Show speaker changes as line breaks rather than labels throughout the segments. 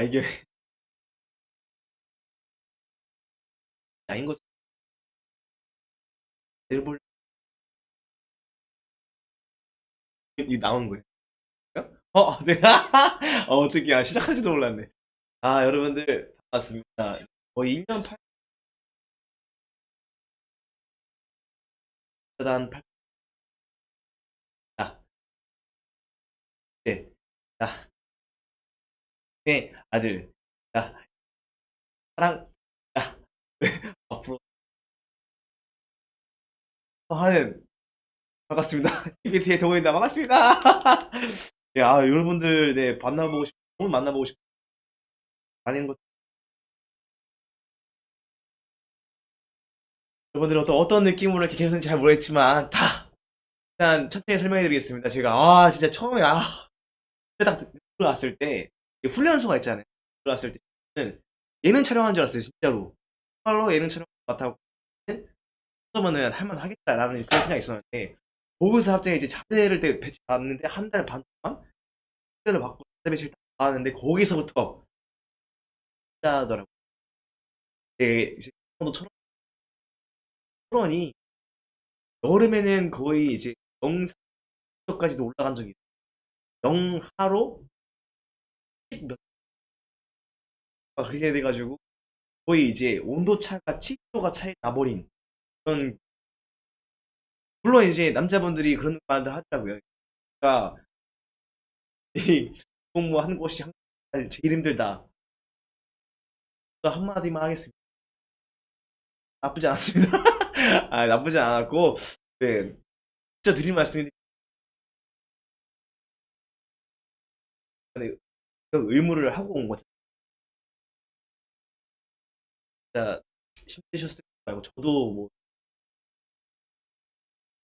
이게 아닌 것 일본 이 나온 거예요? 네. 어떻게 시작한지도 몰랐네. 여러분들 반갑습니다. 거의 1년 8단 8다. 네. 나, 네, 아들. 나, 사랑. 나, 앞으로 하는 반갑습니다. TBT의 동호입니다. 반갑습니다. 네, 여러분들 네 만나보고 싶, 오늘 만나보고 싶, 아닌 것. 여러분들 어떤 느낌으로 이렇게 계셨는지 잘 모르겠지만 다 일단 천천히 설명해드리겠습니다. 제가 진짜 처음에 딱 들어왔을 때 훈련소가 있잖아요. 들어왔을 때는 예능 촬영한 줄 알았어요. 진짜로. 정말로 예능 촬영 맡아고 그러면은 할만하겠다라는 그런 생각이 있었는데 거기서 갑자기 이제 자대를 때 배치 받는데 한 달 반 동안 자대를 받고 자대 배치를 딱 받았는데 거기서부터 진짜더라고요. 이제 토론이 여름에는 거의 이제 영상까지도 올라간 적이 있어요. 영하로 10몇 그렇게 돼가지고 거의 이제 온도 차가 7도가 차이 나버린 그런. 물론 이제 남자분들이 그런 말들 하더라고요. 그러니까 이 공무한 곳이 제일 힘들다. 또 한마디만 하겠습니다. 나쁘지 않았습니다. 나쁘지 않았고, 네, 진짜 드릴 말씀이 의무를 하고 온 거죠. 진짜 힘드셨을 거 말고 저도 뭐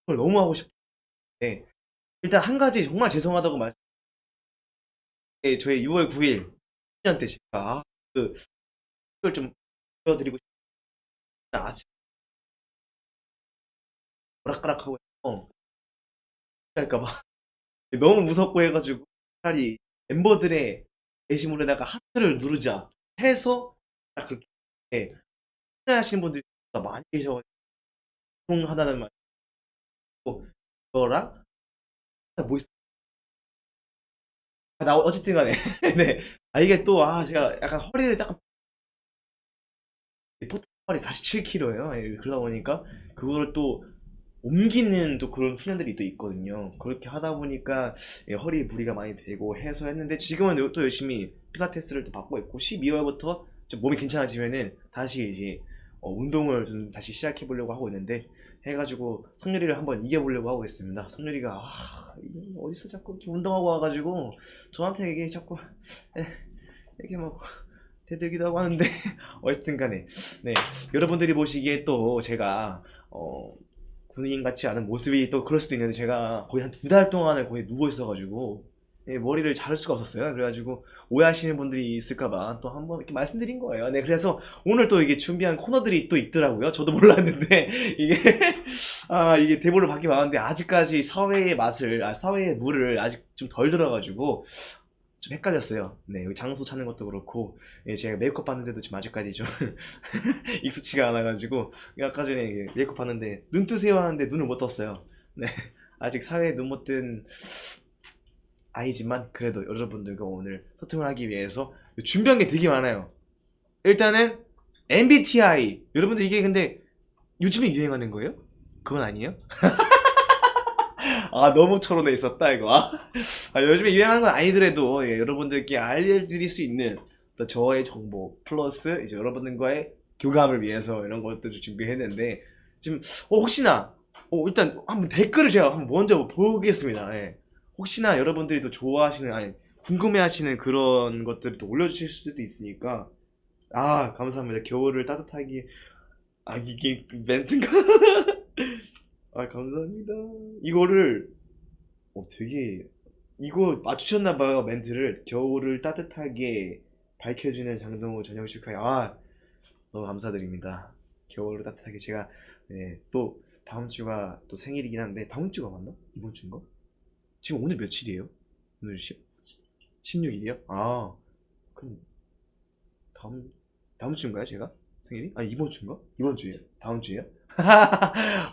그걸 너무 하고 싶은데 일단 한 가지 정말 죄송하다고 말씀. 저희 6월 9일 1년 때 제가 그 이걸 좀 보여드리고 싶다. 아침 오락가락하고 할까봐 너무 무섭고 해가지고 차라리 멤버들의 게시물에다가 하트를 누르자 해서 딱 그렇게 하시는 분들이 많이 계셔가지고 하다는 말이고 그거랑 뭐 있어. 나 어쨌든 간에 네. 이게 또 제가 약간 허리를 약간 포털이 47kg예요. 그러다 보니까 그거를 또 옮기는 또 그런 훈련들이 또 있거든요. 그렇게 하다 보니까 허리에 무리가 많이 되고 해서 했는데 지금은 또 열심히 필라테스를 또 받고 있고 12월부터 좀 몸이 괜찮아지면은 다시 이제 운동을 좀 다시 시작해 보려고 하고 있는데 해가지고 성렬이를 한번 이겨보려고 하고 있습니다. 성렬이가 어디서 자꾸 이렇게 운동하고 와가지고 저한테 이게 자꾸 에, 이렇게 막 대들기도 하고 하는데 어쨌든 간에 네, 여러분들이 보시기에 또 제가 군인 같지 않은 모습이 또 그럴 수도 있는데 제가 거의 한 2달 동안을 거의 누워 있어가지고 머리를 자를 수가 없었어요. 그래가지고 오해하시는 분들이 있을까봐 또 한번 이렇게 말씀드린 거예요. 네, 그래서 오늘 또 이게 준비한 코너들이 또 있더라고요. 저도 몰랐는데 이게 이게 대본을 받기 많은데 아직까지 사회의 맛을 사회의 물을 아직 좀 덜 들어가지고 좀 헷갈렸어요. 네, 여기 장소 찾는 것도 그렇고, 제가 메이크업 받는데도 지금 아직까지 좀 익숙치가 않아가지고, 아까 전에 메이크업 받는데 눈 뜨세요 하는데 눈을 못 떴어요. 네, 아직 사회에 눈 못 뜬 아이지만 그래도 여러분들과 오늘 소통을 하기 위해서 준비한 게 되게 많아요. 일단은 MBTI. 여러분들 이게 근데 요즘에 유행하는 거예요? 그건 아니에요? 너무 철원에 있었다 이거. 요즘에 유행하는 건 아니더라도 여러분들께 알려드릴 수 있는 또 저의 정보 플러스 이제 여러분들과의 교감을 위해서 이런 것들을 준비했는데 지금 혹시나 일단 한번 댓글을 제가 한번 먼저 보겠습니다. 혹시나 여러분들이 또 좋아하시는 궁금해하시는 그런 것들을 또 올려주실 수도 있으니까 감사합니다. 겨울을 따뜻하게 이게 멘트인가? 감사합니다. 이거를 되게 이거 맞추셨나봐요. 멘트를 겨울을 따뜻하게 밝혀주는 장동우 저녁 축하해. 너무 감사드립니다. 겨울을 따뜻하게 제가 또 다음 주가 또 생일이긴 한데 다음 주가 맞나? 이번 주인가? 지금 오늘 며칠이에요? 오늘 16일이요? 그럼 다음 주인가요, 제가? 생일이? 아, 이번 주인가? 이번 주에요? 다음 주에요?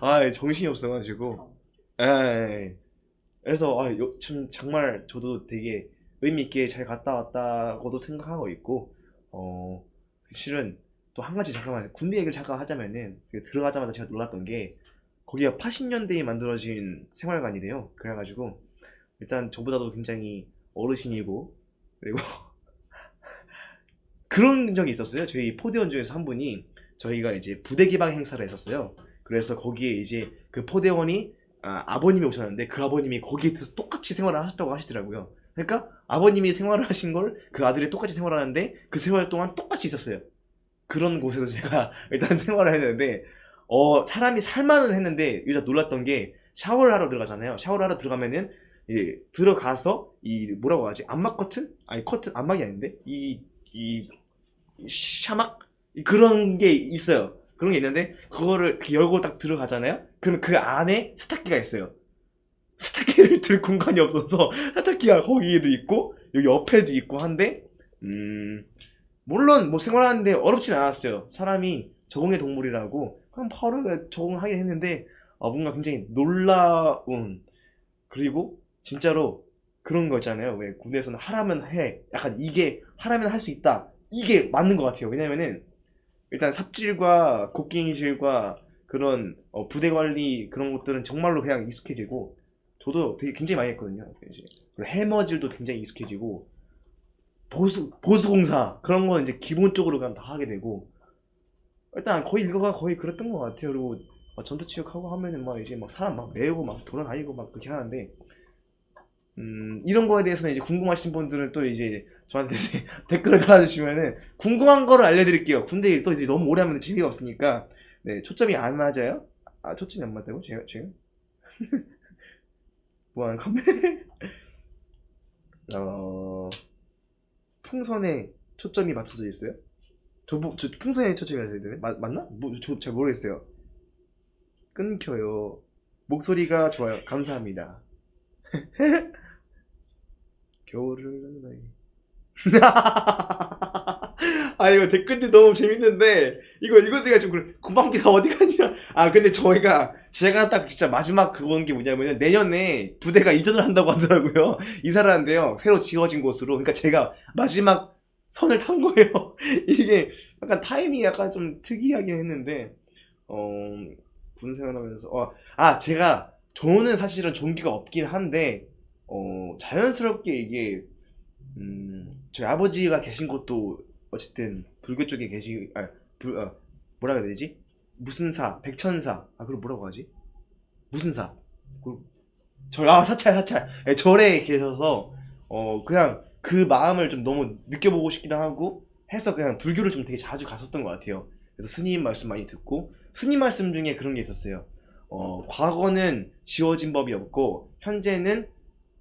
아, 정신이 없어가지고. 에 그래서 좀 정말 저도 되게 의미 있게 잘 갔다 왔다고도 생각하고 있고, 실은 또 한 가지 잠깐만 군대 얘기를 잠깐 하자면은 그 들어가자마자 제가 놀랐던 게 거기가 80년대에 만들어진 생활관이래요. 그래가지고 일단 저보다도 굉장히 어르신이고, 그리고 그런 적이 있었어요. 저희 포대원 중에서 한 분이 저희가 이제 부대 기방 행사를 했었어요. 그래서 거기에 이제 그 포대원이 아버님이 오셨는데 그 아버님이 거기에 똑같이 생활을 하셨다고 하시더라고요. 그러니까 아버님이 생활을 하신 걸 그 아들이 똑같이 생활하는데 그 생활 동안 똑같이 있었어요. 그런 곳에서 제가 일단 생활을 했는데 사람이 살만은 했는데 일단 놀랐던 게 샤워를 하러 들어가잖아요. 샤워를 하러 들어가면은 들어가서 이 뭐라고 하지? 암막 커튼? 아니 커튼 암막이 아닌데 이 샤막 그런 게 있어요. 그런 게 있는데 그거를 이렇게 열고 딱 들어가잖아요. 그러면 그 안에 세탁기가 있어요. 세탁기를 들 공간이 없어서 세탁기가 거기에도 있고 여기 옆에도 있고 한데 물론 뭐 생활하는데 어렵진 않았어요. 사람이 적응의 동물이라고 그냥 바로 적응하게 했는데 뭔가 굉장히 놀라운, 그리고 진짜로 그런 거 있잖아요. 왜 군대에서는 하라면 해, 약간 이게 하라면 할 수 있다, 이게 맞는 것 같아요. 왜냐면은 일단 삽질과 곡괭이질과 그런 부대 관리 그런 것들은 정말로 그냥 익숙해지고, 저도 되게 굉장히 많이 했거든요. 이제 그리고 해머질도 굉장히 익숙해지고, 보수공사 그런 거 이제 기본적으로 그냥 다 하게 되고, 일단 거의 일과가 거의 그랬던 것 같아요. 그리고 전투체육하고 하면은 막 이제 막 사람 막 메우고 막 돌아다니고 막 그렇게 하는데, 이런 거에 대해서는 이제 궁금하신 분들은 또 이제 저한테 이제 댓글을 달아주시면은 궁금한 거를 알려드릴게요. 근데 또 이제 너무 오래 하면 재미가 없으니까. 네, 초점이 안 맞아요? 아, 초점이 안 맞다고? 제가 지금? 뭐하는 컴퓨 어, 풍선에 초점이 맞춰져 있어요? 저 풍선에 초점이 맞춰져 있네? 맞나? 잘 모르겠어요. 끊겨요. 목소리가 좋아요. 감사합니다. 겨울을 나이. 아, 이거 댓글들 너무 재밌는데 이거 읽어드리기가 좀 그래. 금방비가 어디 가냐. 근데 제가 딱 진짜 마지막 그건 게 뭐냐면은 내년에 부대가 이전을 한다고 하더라고요. 이사를 한대요, 새로 지어진 곳으로. 그러니까 제가 마지막 선을 탄 거예요. 이게 약간 타이밍이 약간 좀 특이하긴 했는데, 어 군생활하면서 제가 저는 사실은 종기가 없긴 한데 자연스럽게 이게 저희 아버지가 계신 곳도 어쨌든 불교 쪽에 뭐라 해야 되지? 무슨 사, 백천사, 그럼 뭐라고 하지? 무슨 사, 사찰, 예, 절에 계셔서 그냥 그 마음을 좀 너무 느껴보고 싶기도 하고 해서 그냥 불교를 좀 되게 자주 갔었던 것 같아요. 그래서 스님 말씀 많이 듣고, 스님 말씀 중에 그런 게 있었어요. 과거는 지워진 법이 없고 현재는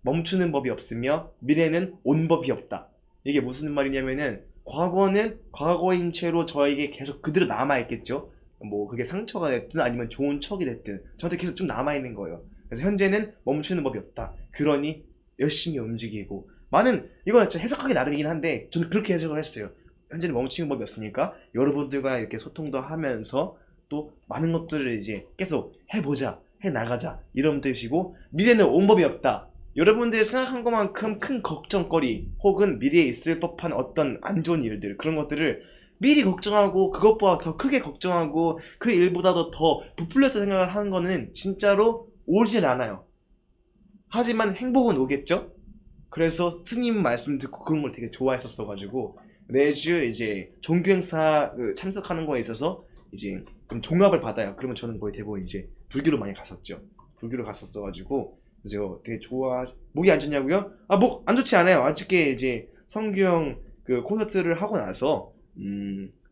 멈추는 법이 없으며 미래는 온 법이 없다. 이게 무슨 말이냐면은 과거는 과거인 채로 저에게 계속 그대로 남아있겠죠. 뭐 그게 상처가 됐든 아니면 좋은 추억이 됐든 저한테 계속 쭉 남아있는 거예요. 그래서 현재는 멈추는 법이 없다. 그러니 열심히 움직이고, 많은 이건 진짜 해석하기 나름이긴 한데 저는 그렇게 해석을 했어요. 현재는 멈추는 법이 없으니까 여러분들과 이렇게 소통도 하면서 또 많은 것들을 이제 계속 해보자, 해나가자, 이런 뜻이고, 미래는 온 법이 없다. 여러분들이 생각한 것만큼 큰 걱정거리 혹은 미래에 있을 법한 어떤 안 좋은 일들, 그런 것들을 미리 걱정하고 그것보다 더 크게 걱정하고 그 일보다도 더 부풀려서 생각을 하는 거는 진짜로 오질 않아요. 하지만 행복은 오겠죠? 그래서 스님 말씀 듣고 그런 걸 되게 좋아했었어가지고 매주 이제 종교 행사 참석하는 거에 있어서 이제 그럼 종합을 받아요. 그러면 저는 거의 대부분 이제 불교로 많이 갔었죠. 불교로 갔었어가지고 제가 되게 목이 안 좋냐고요? 목 안 좋지 않아요. 어저께 이제 성규형 그 콘서트를 하고 나서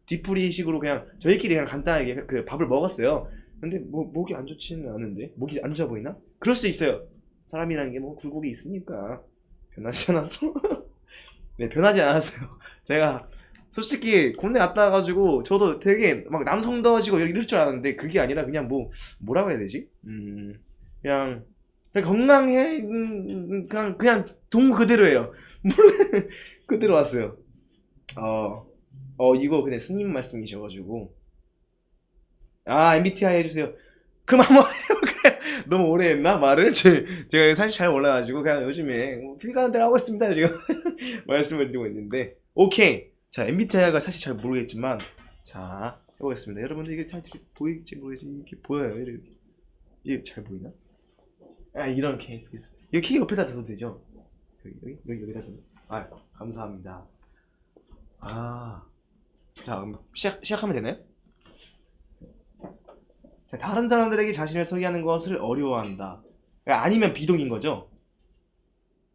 뒤풀이식으로 그냥 저희끼리 그냥 간단하게 그 밥을 먹었어요. 근데 뭐 목이 안 좋지는 않은데, 목이 안 좋아 보이나? 그럴 수 있어요. 사람이라는 게 뭐 굴곡이 있으니까 변하지 않았어. 네, 변하지 않았어요. 제가 솔직히 군대 갔다 와가지고 저도 되게 막 남성다워지고 이럴 줄 알았는데 그게 아니라 그냥 뭐라고 해야 되지? 그냥 건강해. 그냥 동 그대로예요. 몰래 그대로 왔어요. 이거 그냥 스님 말씀이셔가지고. 아, MBTI 해주세요. 그만 뭐 해요. 너무 오래 했나? 말을? 제가 사실 잘 몰라가지고, 그냥 요즘에 필요한 대로 하고 있습니다. 지금 말씀을 드리고 있는데. 오케이. 자, MBTI가 사실 잘 모르겠지만, 자, 해보겠습니다. 여러분들 이게 잘 보일지 모르겠지만, 이렇게 보여요. 이렇게. 이게 잘 보이나? 아, 이런 케이크 있어. 이 케이크 옆에다 둬도 되죠? 여기다 둬. 아, 감사합니다. 아, 자, 그럼 시작하면 되나요? 자, 다른 사람들에게 자신을 소개하는 것을 어려워한다. 그러니까 아니면 비동인 거죠?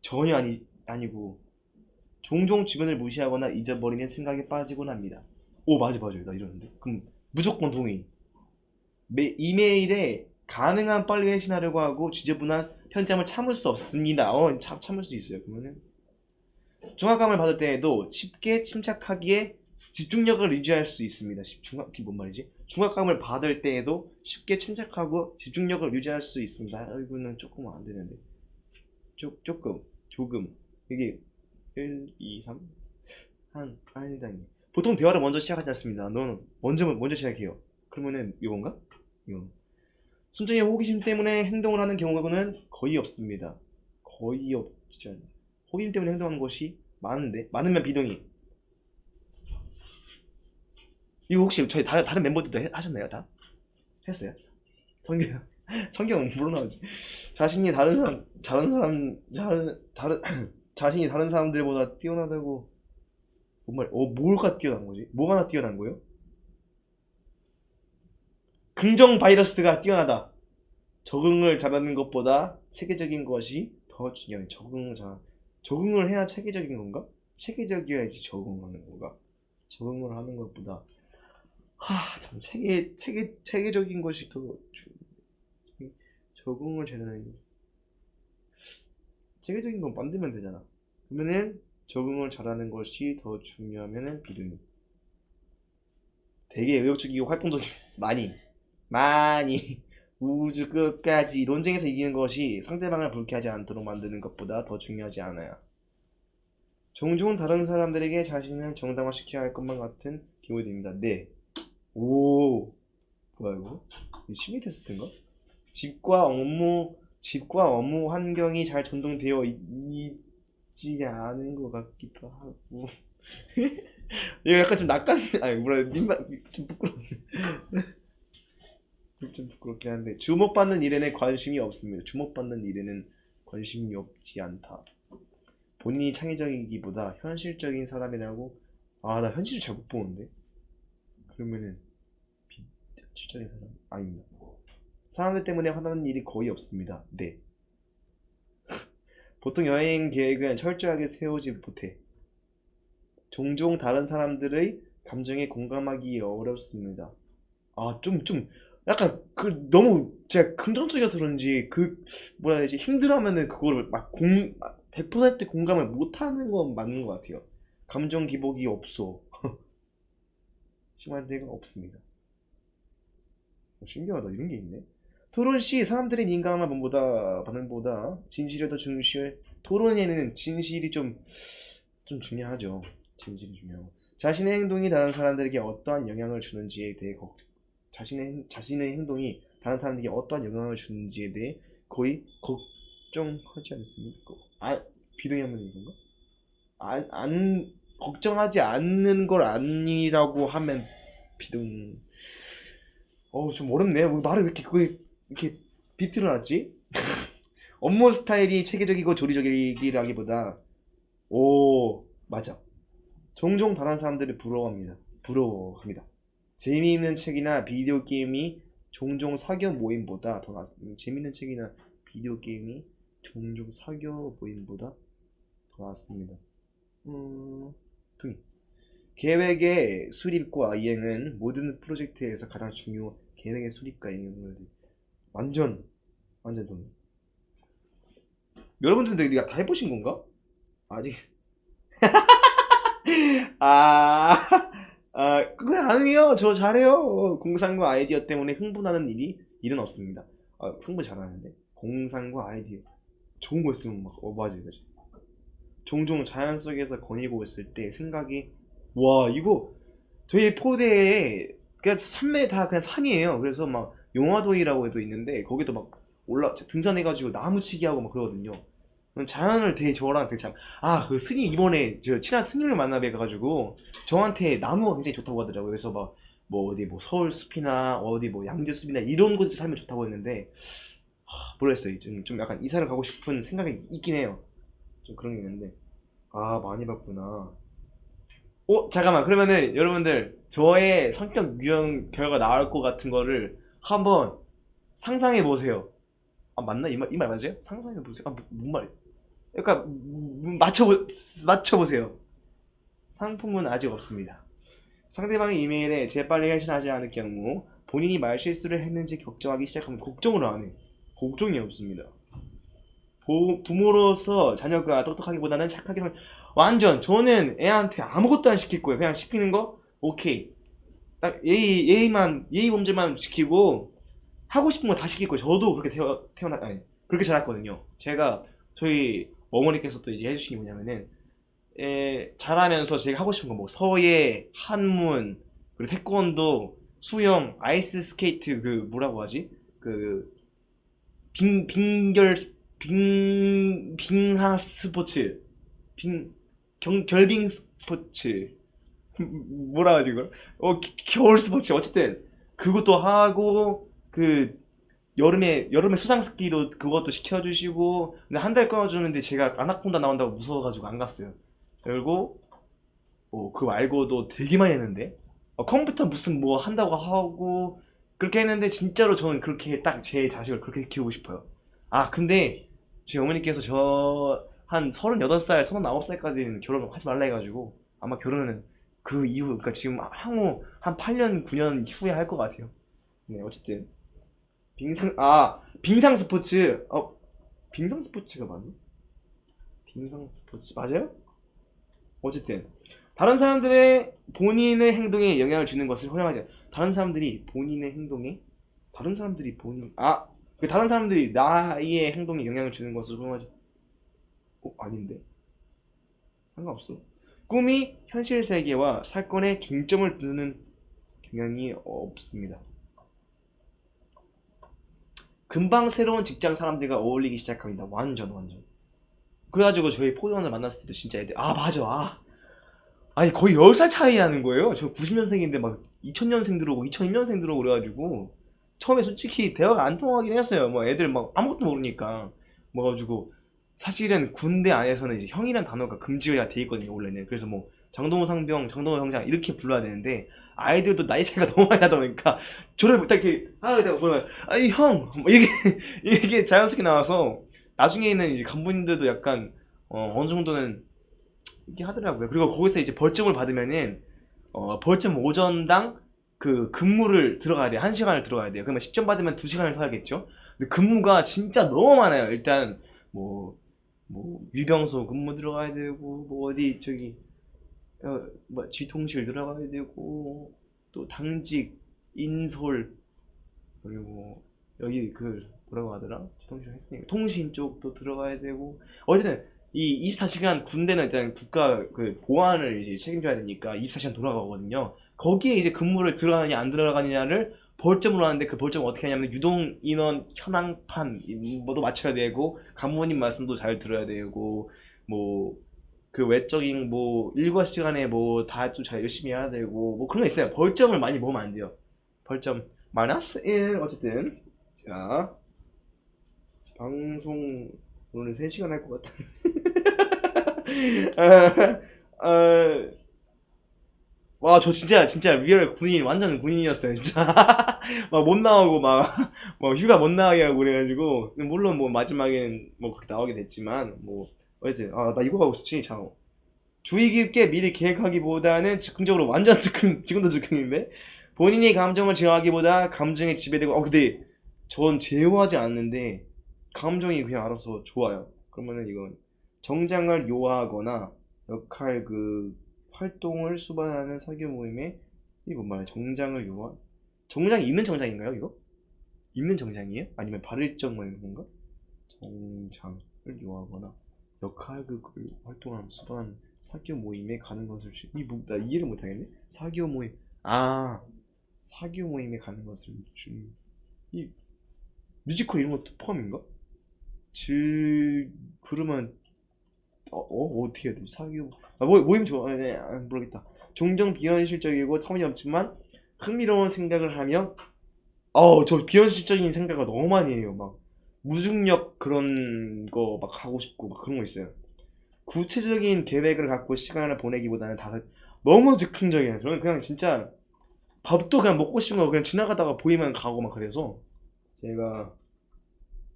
전혀 아니고, 종종 주변을 무시하거나 잊어버리는 생각에 빠지곤 합니다. 오, 맞아, 맞아. 나 이러는데. 그럼 무조건 동의. 이메일에 가능한 빨리 회신하려고 하고 지저분한 편지함을 참을 수 없습니다. 참을 수 있어요. 그러면은 중압감을 받을 때에도 쉽게 침착하기에 집중력을 유지할 수 있습니다. 그게 뭔 말이지? 중압감을 받을 때에도 쉽게 침착하고 집중력을 유지할 수 있습니다. 이거는 조금 안 되는데. 조금. 이게 1, 2, 3? 아니다니. 보통 대화를 먼저 시작하지 않습니다. 너는 먼저 시작해요. 그러면은 이건가? 이거. 순전히 호기심 때문에 행동을 하는 경우는 거의 없습니다. 거의 없지 않나. 호기심 때문에 행동하는 것이 많으면 비동의. 이거 혹시 저희 다른 멤버들도 하셨나요? 다? 했어요? 성경, 성경 물어나오지. 자신이 자신이 다른 사람들보다 뛰어나다고, 뭐가 뛰어난 거지? 뭐가 나 뛰어난 거예요? 긍정 바이러스가 뛰어나다. 적응을 잘하는 것보다 체계적인 것이 더 중요해. 적응을 해야 체계적인 건가? 체계적이어야지 적응하는 건가? 적응을 하는 것보다, 참 체계적인 것이 더 적응을 잘하는 거. 체계적인 건 만들면 되잖아. 그러면은 적응을 잘하는 것이 더 중요하면은 비등이. 되게 의욕적이고 활동적인 많이 우주 끝까지 논쟁에서 이기는 것이 상대방을 불쾌하지 않도록 만드는 것보다 더 중요하지 않아요. 종종 다른 사람들에게 자신을 정당화시켜야 할 것만 같은 기분이 듭니다. 네. 오, 뭐야 이거? 심리 테스트인가? 집과 업무 환경이 잘 전동되어 있지 않은 것 같기도 하고. 이거 약간 좀 아니 뭐라 민망 좀 부끄럽긴 한데, 주목받는 일에는 관심이 없습니다. 주목받는 일에는 관심이 없지 않다. 본인이 창의적이기보다 현실적인 사람이라고. 나 현실을 잘 못 보는데. 그러면은 현실적인 사람 아닙니다. 사람들 때문에 화나는 일이 거의 없습니다. 네. 보통 여행 계획은 철저하게 세우지 못해 종종 다른 사람들의 감정에 공감하기 어렵습니다. 약간 너무 제가 긍정적이어서 그런지 뭐라 해야 되지, 힘들어하면은 그거를 막 100% 공감을 못하는 건 맞는 것 같아요. 감정 기복이 없어. 심할 데가 없습니다. 신기하다. 이런 게 있네. 토론 시 사람들의 민감한 반응보다 진실에 더 중시할. 토론에는 진실이 좀 중요하죠. 진실이 중요하고. 자신의 행동이 다른 사람들에게 어떠한 영향을 주는지에 대해 자신의 행동이 다른 사람들에게 어떠한 영향을 주는지에 대해 거의 걱정하지 않습니까? 비동의하면 이건가? 걱정하지 않는 걸 아니라고 하면 비동. 좀 어렵네. 말을 왜 이렇게 이렇게 비틀어 놨지? 업무 스타일이 체계적이고 조리적이라기보다. 오, 맞아. 종종 다른 사람들을 부러워합니다. 재미있는 책이나 비디오 게임이 종종 사교 모임보다 더 낫습니다. 재미있는 책이나 비디오 게임이 종종 사교 모임보다 더 낫습니다. 동의. 계획의 수립과 이행은 모든 프로젝트에서 가장 중요. 계획의 수립과 이행을 완전 동의. 여러분들도 다 해보신 건가? 아직. 아, 그냥 아니에요. 저 잘해요. 공상과 아이디어 때문에 흥분하는 일은 없습니다. 흥분 잘하는데. 공상과 아이디어. 좋은 거 있으면 맞아. 종종 자연 속에서 거닐고 있을 때 생각이 와, 이거 저희 포대에 그냥 산맥 다 그냥 산이에요. 그래서 막 용화도이라고 해도 있는데 거기도 막 올라 등산해가지고 나무치기 하고 막 그러거든요. 자연을 되게 저랑 되게 참, 아, 그 스님 이번에 저 친한 스님을 만나 뵈가지고 저한테 나무가 굉장히 좋다고 하더라고요. 그래서 막 뭐 어디 뭐 서울 숲이나 어디 뭐 양재 숲이나 이런 곳에 살면 좋다고 했는데 모르겠어요. 좀 약간 이사를 가고 싶은 생각이 있긴 해요. 좀 그런 게 있는데 아 많이 봤구나. 잠깐만. 그러면은 여러분들 저의 성격 유형 결과 나올 것 같은 거를 한번 상상해 보세요. 아 맞나? 이 말 맞아요? 상상해 보세요. 뭔 말이에요? 그러니까 맞춰보세요. 상품은 아직 없습니다. 상대방의 이메일에 재빨리 회신하지 않을 경우 본인이 말실수를 했는지 걱정하기 시작하면 걱정을 안 해. 걱정이 없습니다. 부모로서 자녀가 똑똑하기보다는 착하게 완전 저는 애한테 아무것도 안 시킬 거예요. 그냥 시키는 거 오케이. 딱 예의 범죄만 지키고 하고 싶은 거 다 시킬 거예요. 저도 그렇게 아니 그렇게 자랐거든요. 제가 저희 어머니께서 또 이제 해주신 게 뭐냐면은 잘하면서 제가 하고 싶은 거 뭐 서예, 한문, 그리고 태권도, 수영, 아이스 스케이트 그 뭐라고 하지? 그 빙결 빙하 스포츠 결빙 스포츠 뭐라 하지 그걸? 겨울 스포츠 어쨌든 그것도 하고 그 여름에 수상 스키도 그것도 시켜주시고 근데 한 달 끊어주는데 제가 아나콘다 나온다고 무서워가지고 안 갔어요. 그리고 그 말고도 되게 많이 했는데 컴퓨터 무슨 뭐 한다고 하고 그렇게 했는데 진짜로 저는 그렇게 딱 제 자식을 그렇게 키우고 싶어요. 아 근데 저희 어머니께서 저 한 38살, 39살까지는 결혼을 하지 말라 해가지고 아마 결혼은 그 이후 그러니까 지금 향후 한 8년, 9년 후에 할 것 같아요. 네 어쨌든 빙상 스포츠 빙상 스포츠가 맞나? 빙상 스포츠 맞아요? 어쨌든 다른 사람들의 본인의 행동에 영향을 주는 것을 허용하지 다른 사람들이 본인의 행동에 다른 사람들이 다른 사람들이 나의 행동에 영향을 주는 것을 허용하지 아닌데 상관없어. 꿈이 현실 세계와 사건에 중점을 두는 경향이 없습니다. 금방 새로운 직장 사람들과 어울리기 시작합니다. 완전 그래가지고 저희 포도원을 만났을 때도 진짜 애들 맞아 아니 거의 10살 차이 나는 거예요. 저 90년생인데 막 2000년생 들어오고 2002년생 들어오고 그래가지고 처음에 솔직히 대화가 안 통하긴 했어요. 뭐 애들 막 아무것도 모르니까 뭐 가지고 사실은 군대 안에서는 이제 형이란 단어가 금지가 돼 있거든요 원래는. 그래서 뭐 장동호 상병, 장동호 형장 이렇게 불러야 되는데 아이들도 나이 차이가 너무 많이 나다 보니까 저를 딱 이렇게 하다 보면 아니 형 이게 이게 자연스럽게 나와서 나중에는 이제 간부님들도 약간 어느 정도는 이렇게 하더라고요. 그리고 거기서 이제 벌점을 받으면은 벌점 오전당 그 근무를 들어가야 돼요. 1시간을 들어가야 돼요. 그러면 10점 받으면 2시간을 더 하겠죠? 근데 근무가 진짜 너무 많아요. 일단 뭐 위병소 근무 들어가야 되고 뭐 어디 저기 뭐 지통실 들어가야 되고 또 당직 인솔 그리고 여기 그 뭐라고 하더라? 지통실 했으니까 통신 쪽도 들어가야 되고 어쨌든 이 24시간 군대는 일단 국가 그 보안을 이제 책임져야 되니까 24시간 돌아가거든요. 거기에 이제 근무를 들어가느냐 안 들어가느냐를 벌점으로 하는데 그 벌점 어떻게 하냐면 유동 인원 현황판 뭐도 맞춰야 되고 간부님 말씀도 잘 들어야 되고 뭐 그 외적인 뭐 일과 시간에 뭐 다 좀 잘 열심히 해야 되고 뭐 그런 거 있어요. 벌점을 많이 모으면 안 돼요. 벌점 마이너스 1 어쨌든 자 방송 오늘 3시간 할 것 같아. 아, 와, 저 진짜 리얼 군인, 완전 군인이었어요, 진짜. 막 못 나오고, 막 휴가 못 나가게 하고 그래가지고, 물론 뭐 마지막엔 뭐 그렇게 나오게 됐지만, 뭐, 어쨌든, 나 이거 하고 있었지, 참. 주의 깊게 미리 계획하기보다는 즉흥적으로 완전 즉흥, 지금도 즉흥인데, 본인이 감정을 제어하기보다 감정에 지배되고, 근데 전 제어하지 않는데, 감정이 그냥 알아서 좋아요. 그러면은 이건 정장을 요하거나 역할 활동을 수반하는 사교 모임에 이게 뭔 말이야? 정장을 요하? 정장이 입는 정장인가요, 이거? 입는 정장이에요? 아니면 발을정 뭐 이런 건가? 정장을 요하거나 역할극을 활동하는 수반 사교 모임에 가는 것을 나 이해를 못하겠네. 사교 모임. 아, 사교 모임에 가는 것을 이 뮤지컬 이런 것도 포함인가? 그러면 어떻게 해야 되지? 사교 모임 좋아. 네, 모르겠다. 종종 비현실적이고 터무니없지만 흥미로운 생각을 하며 저 비현실적인 생각을 너무 많이 해요. 막 무중력 그런 거 막 하고 싶고 막 그런 거 있어요. 구체적인 계획을 갖고 시간을 보내기보다는 다 너무 즉흥적이에요. 저는 그냥 진짜 밥도 그냥 먹고 싶은 거 그냥 지나가다가 보이면 가고 막 그래서 제가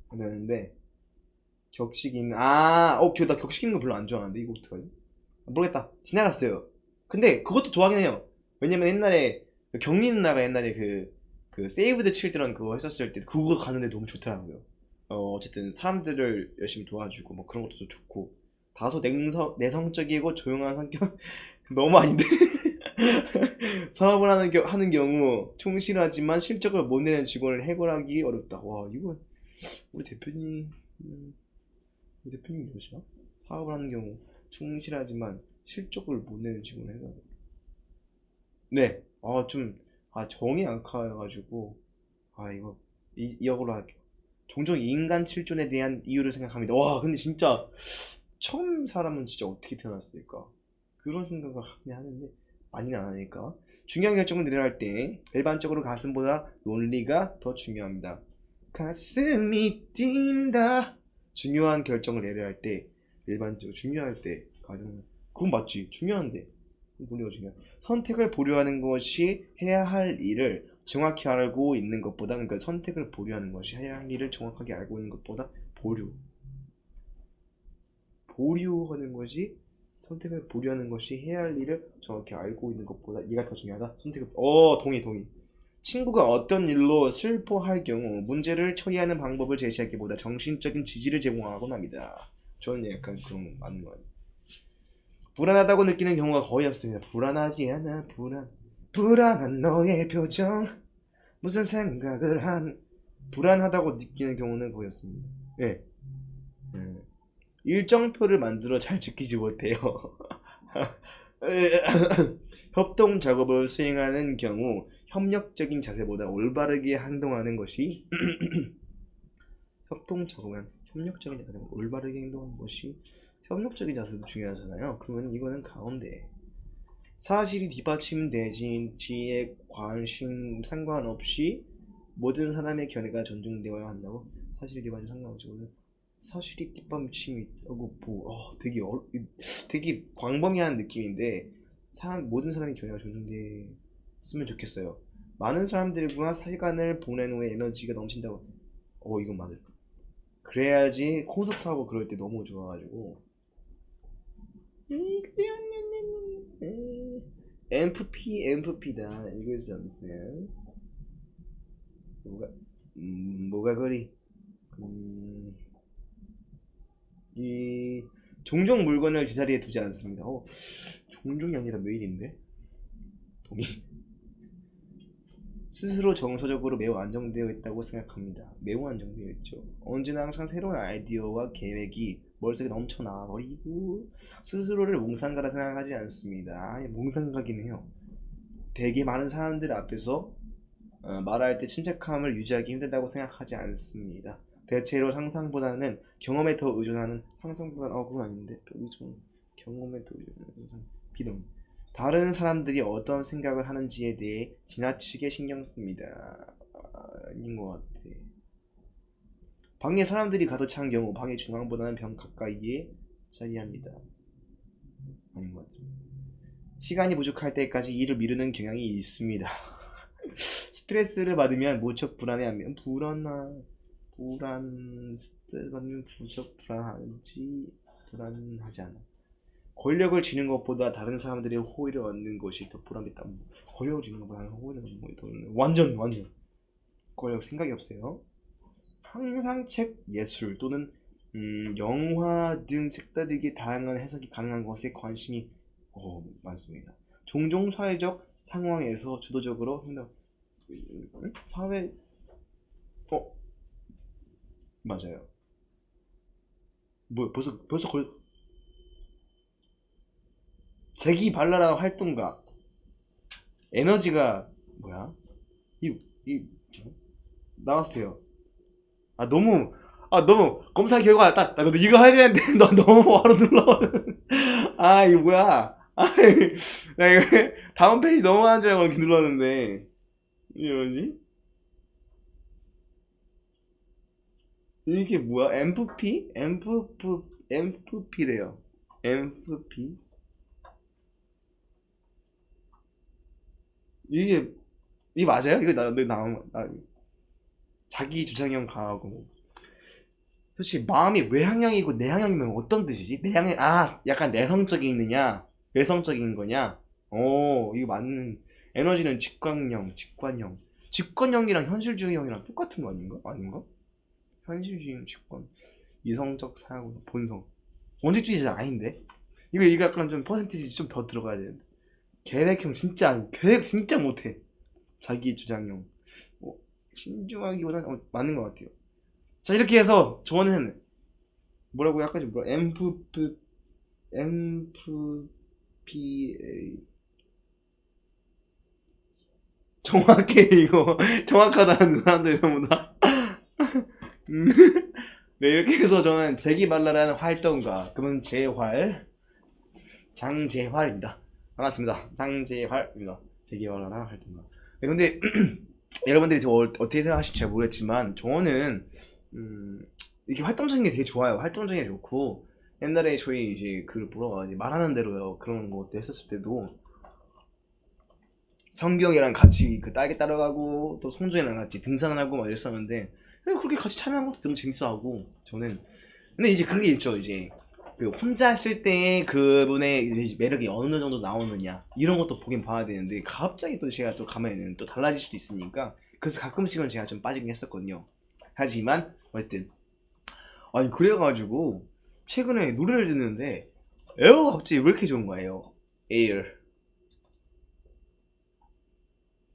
그랬는데 격식 있는 나 격식 있는 거 별로 안 좋아하는데 이거 어떡하지? 모르겠다. 지나갔어요. 근데 그것도 좋아하긴 해요. 왜냐면 옛날에 경리 누나가 옛날에 그 세이브 드 칠드런 그거 했었을 때 그거 가는데 너무 좋더라고요. 어쨌든 사람들을 열심히 도와주고 뭐 그런 것도 좀 좋고 다소 내성적이고 조용한 성격 너무 아닌데 사업을 하는 경우 충실하지만 실적을 못 내는 직원을 해결하기 어렵다. 와 이거 우리 대표님 우리 대표님이 뭐시나? 사업을 하는 경우 충실하지만 실적을 못 내는 직원을 해결하기. 네. 정이 약해가지고 이거 이역으로 할게요. 종종 인간 실존에 대한 이유를 생각합니다. 와 근데 진짜 처음 사람은 진짜 어떻게 태어났을까? 그런 생각을 하긴 하는데 많이는 안 하니까. 중요한 결정을 내려야 할 때 일반적으로 가슴보다 논리가 더 중요합니다. 가슴이 뛴다. 중요한 결정을 내려야 할 때 일반적으로 중요할 때 가슴 그건 맞지. 중요한데 논리가 중요해. 선택을 보류하는 것이 해야 할 일을 정확히 알고 있는 것보다 그러니까 선택을 보류하는 것이 해야 할 일을 정확하게 알고 있는 것보다 보류하는 것이 선택을 보류하는 것이 해야 할 일을 정확히 알고 있는 것보다 이가 더 중요하다. 선택을 동의. 친구가 어떤 일로 슬퍼할 경우 문제를 처리하는 방법을 제시하기보다 정신적인 지지를 제공하곤 합니다. 저는 약간 그런 거 맞는 거 같아요. 불안하다고 느끼는 경우가 거의 없습니다. 불안하지 않아 불안한 너의 표정 무슨 생각을 한 불안하다고 느끼는 경우는 거의 없습니다. 예. 네. 일정표를 만들어 잘 지키지 못해요. 협동 작업을 수행하는 경우 협력적인 자세보다 올바르게 행동하는 것이 협동 작업은 협력적인 자세보다 올바르게 행동하는 것이 협력적인 자세도 중요하잖아요. 그러면 이거는 가운데 사실이 뒷받침되진 지의 관심 상관없이 모든 사람의 견해가 존중되어야 한다고. 사실이 뒷받침 상관없이 모든 사실이 뒷받침이 되게 광범위한 느낌인데 모든 사람의 견해가 존중됐으면 좋겠어요. 많은 사람들과 시간을 보낸 후에 에너지가 넘친다고. 이건 맞아요. 그래야지 콘서트하고 그럴 때 너무 좋아가지고 엠프피다 읽을 수 없어요. 뭐가 그리 이 종종 물건을 제자리에 두지 않습니다. 종종이 아니라 매일인데 동의. 스스로 정서적으로 매우 안정되어 있다고 생각합니다. 매우 안정되어 있죠. 언제나 항상 새로운 아이디어와 계획이 머릿속에 넘쳐나 버리고 스스로를 몽상가라 생각하지 않습니다. 몽상가긴 해요. 되게 많은 사람들 앞에서 말할 때 침착함을 유지하기 힘들다고 생각하지 않습니다. 대체로 상상보다는 경험에 더 의존하는 상상보다는 그건 아닌데 경험에 더 의존하는 비동. 다른 사람들이 어떤 생각을 하는지에 대해 지나치게 신경 씁니다. 아닌 것 같아. 방에 사람들이 가득 찬 경우 방의 중앙보다는 벽 가까이에 자리합니다. 아닌 것 같아. 시간이 부족할 때까지 일을 미루는 경향이 있습니다. 스트레스를 받으면 무척 불안해하면 스트레스 받으면 무척 불안하지 않아. 권력을 쥐는 것보다 다른 사람들의 호의를 얻는 것이 더 보람있다. 권력을 쥐는 것보다 호의를 얻는 것이 더 완전 권력 생각이 없어요. 상상책 예술 또는 영화 등 색다르게 다양한 해석이 가능한 것에 관심이 많습니다. 종종 사회적 상황에서 주도적으로 사회 맞아요. 뭐 벌써 재기 발랄한 활동가. 에너지가 뭐야? 이 나왔어요. 너무 검사 결과 딱 나도 이거 해야 되는데 너 너무 바로 눌러. 이거 뭐야? 나 이거 다음 페이지 넘어가는 줄 알고 이렇게 눌렀는데 이게 뭐지? 이게 뭐야? MFP? MFP래요. MFP? 이게 맞아요? 이거 자기 주장형 강하고 솔직히 마음이 외향형이고 내향형이면 어떤 뜻이지? 내향형 약간 내성적이느냐 외성적인 거냐? 이거 맞는. 에너지는 직관형이랑 현실주의형이랑 똑같은 거 아닌가? 현실주의형 직관 이성적 사고 본성 원칙주의자 아닌데? 이거 약간 좀 퍼센티지 좀 더 들어가야 되는데. 계획 진짜 못해. 자기 주장형. 신중하기보다는 맞는 것 같아요. 자, 이렇게 해서 저는 뭐라고 약간 좀 MFPA 정확해. 이거 정확하다는 사람들이 전부 다. 네, 이렇게 해서 저는 재기발랄한 활동가 그분 장재활입니다. 반갑습니다. 장재활입니다. 재기발랄한 활동가. 네, 근데 여러분들이 저 어떻게 생각하실지 잘 모르겠지만 저는 이렇게 활동적인 게 되게 좋아요. 활동적인 게 좋고 옛날에 저희 이제 그 뭐라고 하지 말하는 대로요 그런 것도 했었을 때도 성경이랑 같이 그 딸기 따라가고 또 송종이랑 같이 등산을 하고 막 이랬었는데 그렇게 같이 참여한 것도 너무 재밌어하고 저는. 근데 이제 그게 있죠. 이제 그 혼자 했을 때 그분의 매력이 어느 정도 나오느냐 이런 것도 보긴 봐야 되는데 갑자기 또 제가 또 가면은 또 달라질 수도 있으니까 그래서 가끔씩은 제가 좀 빠지긴 했었거든요. 하지만 어쨌든 그래가지고 최근에 노래를 듣는데 에어가 갑자기 왜 이렇게 좋은 거예요. 에어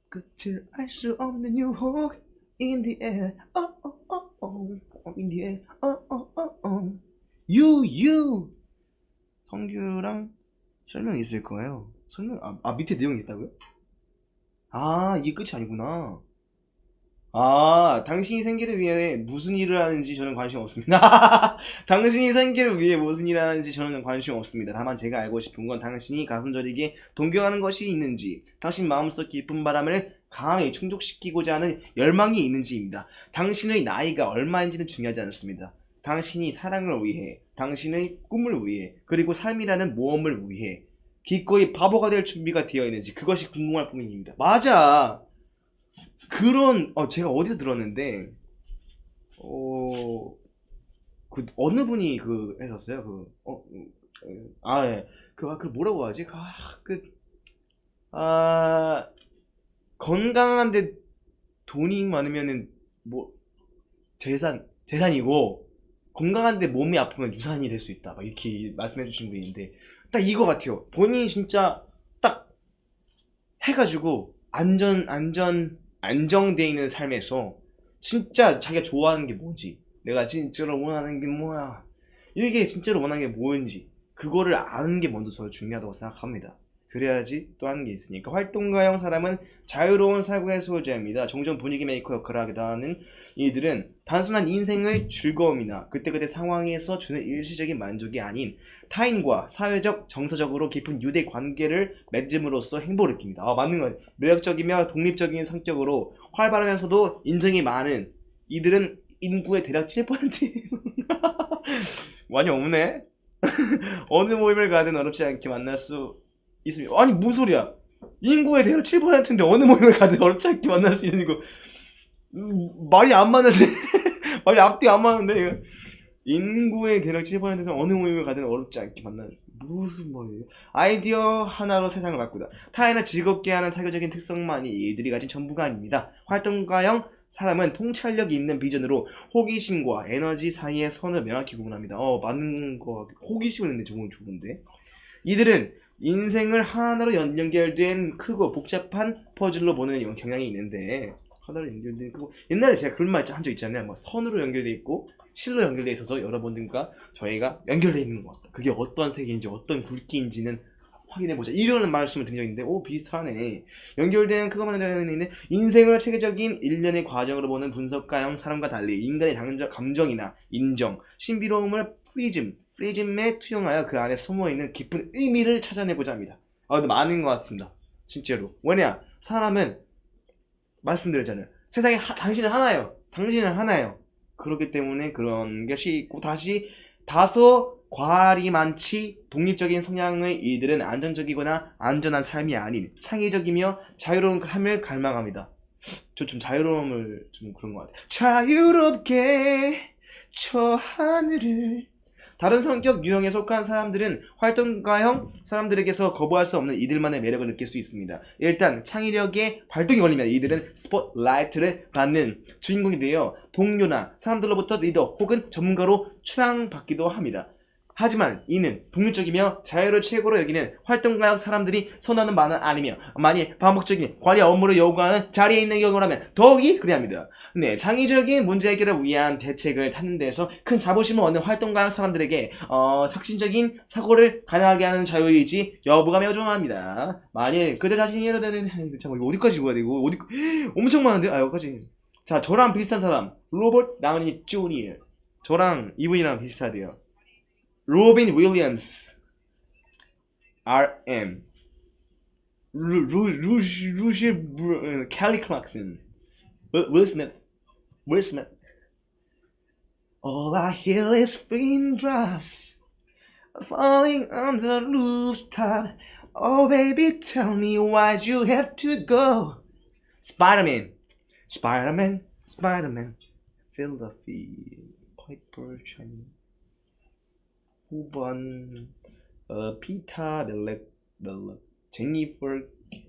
끝을 알 수 없는 유혹 in the air in the air you 성규랑 설명이 있을 거예요. 밑에 내용이 있다고요? 이게 끝이 아니구나. 당신이 생기를 위해 무슨 일을 하는지 저는 관심 없습니다. 당신이 생기를 위해 무슨 일을 하는지 저는 관심 없습니다. 다만 제가 알고 싶은 건 당신이 가슴 저리게 동경하는 것이 있는지, 당신 마음속 깊은 바람을 강하게 충족시키고자 하는 열망이 있는지입니다. 당신의 나이가 얼마인지는 중요하지 않습니다. 당신이 사랑을 위해, 당신의 꿈을 위해, 그리고 삶이라는 모험을 위해 기꺼이 바보가 될 준비가 되어 있는지 그것이 궁금할 뿐입니다. 맞아. 그런 제가 어디서 들었는데 어느 분이 했었어요. 예. 뭐라고 하지? 건강한데 돈이 많으면은 뭐 재산이고 건강한데 몸이 아프면 유산이 될 수 있다. 막 이렇게 말씀해 주신 분이 있는데 딱 이거 같아요. 본인이 진짜 딱 해가지고 안정되어 있는 삶에서 진짜 자기가 좋아하는 게 뭐지, 내가 진짜로 원하는 게 뭐야, 이게 진짜로 원하는 게 뭐인지 그거를 아는 게 먼저 저 중요하다고 생각합니다. 그래야지 또 하는 게 있으니까. 활동가형 사람은 자유로운 사고의 소유자입니다. 종종 분위기 메이커 역할을 하기도 하는 이들은 단순한 인생의 즐거움이나 그때그때 상황에서 주는 일시적인 만족이 아닌 타인과 사회적, 정서적으로 깊은 유대 관계를 맺음으로써 행복을 느낍니다. 맞는 거예요. 매력적이며 독립적인 성격으로 활발하면서도 인정이 많은 이들은 인구의 대략 7%. 많이 없네. 어느 모임을 가든 어렵지 않게 만날 수 있습니다. 아니 뭔 소리야. 인구의 대략 7%인데 어느 모임을 가든 어렵지 않게 만날 수 있는 거 말이 안 맞는데. 말이 앞뒤 안 맞는데 이거. 인구의 대략 7%에서 어느 모임을 가든 어렵지 않게 만날 무슨 말이에요. 아이디어 하나로 세상을 바꾸다. 타인을 즐겁게 하는 사교적인 특성만이 이들이 가진 전부가 아닙니다. 활동가형 사람은 통찰력이 있는 비전으로 호기심과 에너지 사이의 선을 명확히 구분합니다. 맞는 거. 호기심은 근데 저건 좋은데. 이들은 인생을 하나로 연결된 크고 복잡한 퍼즐로 보는 경향이 있는데, 하나로 연결된 크고, 옛날에 제가 그런 말 한 적 있잖아요. 뭐 선으로 연결돼 있고 실로 연결돼 있어서 여러분들과 저희가 연결돼 있는 것 같다. 그게 어떤 세계인지 어떤 굵기인지는 확인해보자. 이런 말씀을 드린 적이 있는데, 오, 비슷하네. 연결된 그것만 있는데, 인생을 체계적인 일련의 과정으로 보는 분석가형 사람과 달리 인간의 감정이나 인정, 신비로움을 프리즘에 투영하여 그 안에 숨어있는 깊은 의미를 찾아내고자 합니다. 근데 많은 것 같습니다. 진짜로. 왜냐? 사람은 말씀드렸잖아요. 세상에 당신은 하나예요. 당신은 하나예요. 그렇기 때문에 그런 것이 있고, 다소 과할이 많지 독립적인 성향의 이들은 안정적이거나 안전한 삶이 아닌 창의적이며 자유로운 삶을 갈망합니다. 저 좀 자유로움을 좀 그런 것 같아요. 자유롭게 저 하늘을. 다른 성격 유형에 속한 사람들은 활동가형 사람들에게서 거부할 수 없는 이들만의 매력을 느낄 수 있습니다. 일단 창의력에 발동이 걸리면 이들은 스포트라이트를 받는 주인공이 되어 동료나 사람들로부터 리더 혹은 전문가로 추앙받기도 합니다. 하지만 이는 독립적이며 자유를 최고로 여기는 활동가형 사람들이 선호하는 바는 아니며, 만일 반복적인 관리 업무를 요구하는 자리에 있는 경우라면 더욱이 그래야 합니다. 네, 창의적인 문제 해결을 위한 대책을 찾는 데서 큰 자부심을 얻는 활동가형 사람들에게 혁신적인 사고를 가능하게 하는 자유의지 여부가 매우 중요합니다. 만일 그들 자신이 예를 들면 잠깐 이거 어디까지 읽어야 되고 엄청 많은데 여기까지. 자, 저랑 비슷한 사람 로버트 다우니 주니어. 저랑 이분이랑 비슷하대요. 로빈 윌리엄스, RM, 루시, 캘리 클락슨, 윌 스미스. All I hear is raindrops falling on the rooftop. Oh baby, tell me why'd you have to go? Spider-Man, Philadelphia, Piper, China. 9번 피타 멜렉 제니퍼 킬.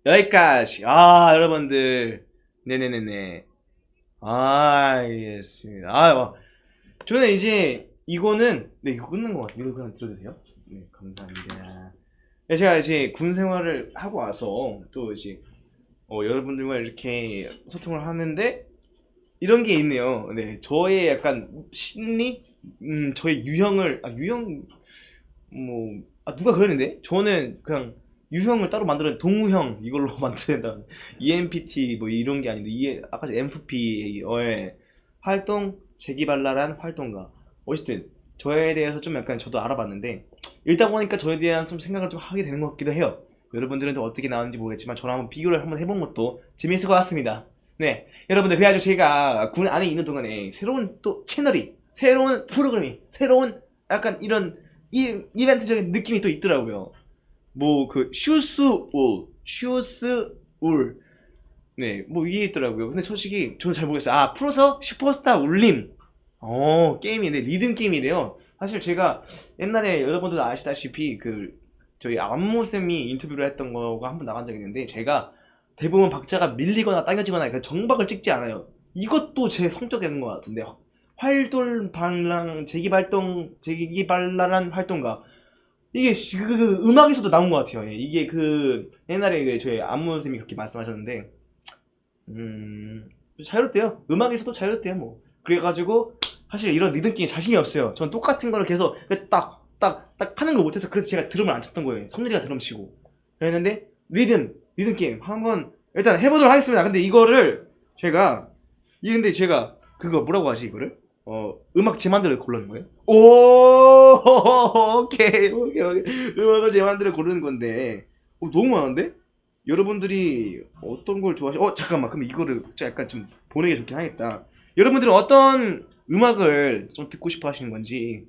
여기까지. 여러분들, 네네네네. 알겠습니다. 저는 이제 이거는 이거 끝난 것 같아요. 이거 그냥 들어도 돼요? 네, 감사합니다. 네, 제가 이제 군 생활을 하고 와서 또 이제 여러분들과 이렇게 소통을 하는데 이런 게 있네요. 네, 저의 약간 심리, 저의 유형을 누가 그랬는데 저는 그냥 유형을 따로 만들어 동우형 이걸로 만드는다. ENFP 뭐 이런 게 아닌데 아까 MFP 활동 재기발랄한 활동가. 어쨌든 저에 대해서 좀 약간 저도 알아봤는데 읽다 보니까 저에 대한 좀 생각을 좀 하게 되는 것 같기도 해요. 여러분들은 또 어떻게 나왔는지 모르겠지만 저랑 한번 비교를 한번 해본 것도 재밌을 것 같습니다. 네, 여러분들 그래가지고 제가 군 안에 있는 동안에 새로운 또 채널이, 새로운 프로그램이, 새로운 약간 이런 이벤트적인 느낌이 또 있더라고요. 뭐 그 슈스울 네, 뭐 이게 있더라고요. 근데 솔직히 저는 잘 모르겠어요. 풀어서 슈퍼스타 울림. 게임인데 리듬 게임이래요. 사실 제가 옛날에 여러분들 아시다시피 저희 안무쌤이 인터뷰를 했던 거가 한 번 나간 적이 있는데, 제가 대부분 박자가 밀리거나 당겨지거나 정박을 찍지 않아요. 이것도 제 성격인 것 같은데, 활돌방랑 재기발랄한 활동가. 이게 음악에서도 나온 것 같아요. 이게 옛날에 저희 안무쌤이 그렇게 말씀하셨는데, 자유롭대요. 음악에서도 자유롭대요. 뭐 그래가지고 사실 이런 리듬 게임 자신이 없어요. 전 똑같은 거를 계속 딱 하는 걸 못해서, 그래서 제가 드럼을 안 쳤던 거예요. 성렬이가 드럼 치고 그랬는데, 리듬 게임 한번 일단 해보도록 하겠습니다. 근데 제가 그거 뭐라고 하지, 이거를? 음악 제 맘대로 고르는 거예요? 오케이. 음악을 제 맘대로 고르는 건데, 너무 많은데? 여러분들이 어떤 걸 잠깐만. 그럼 이거를 약간 좀 보내기 좋긴 하겠다. 여러분들은 어떤 음악을 좀 듣고 싶어 하시는 건지.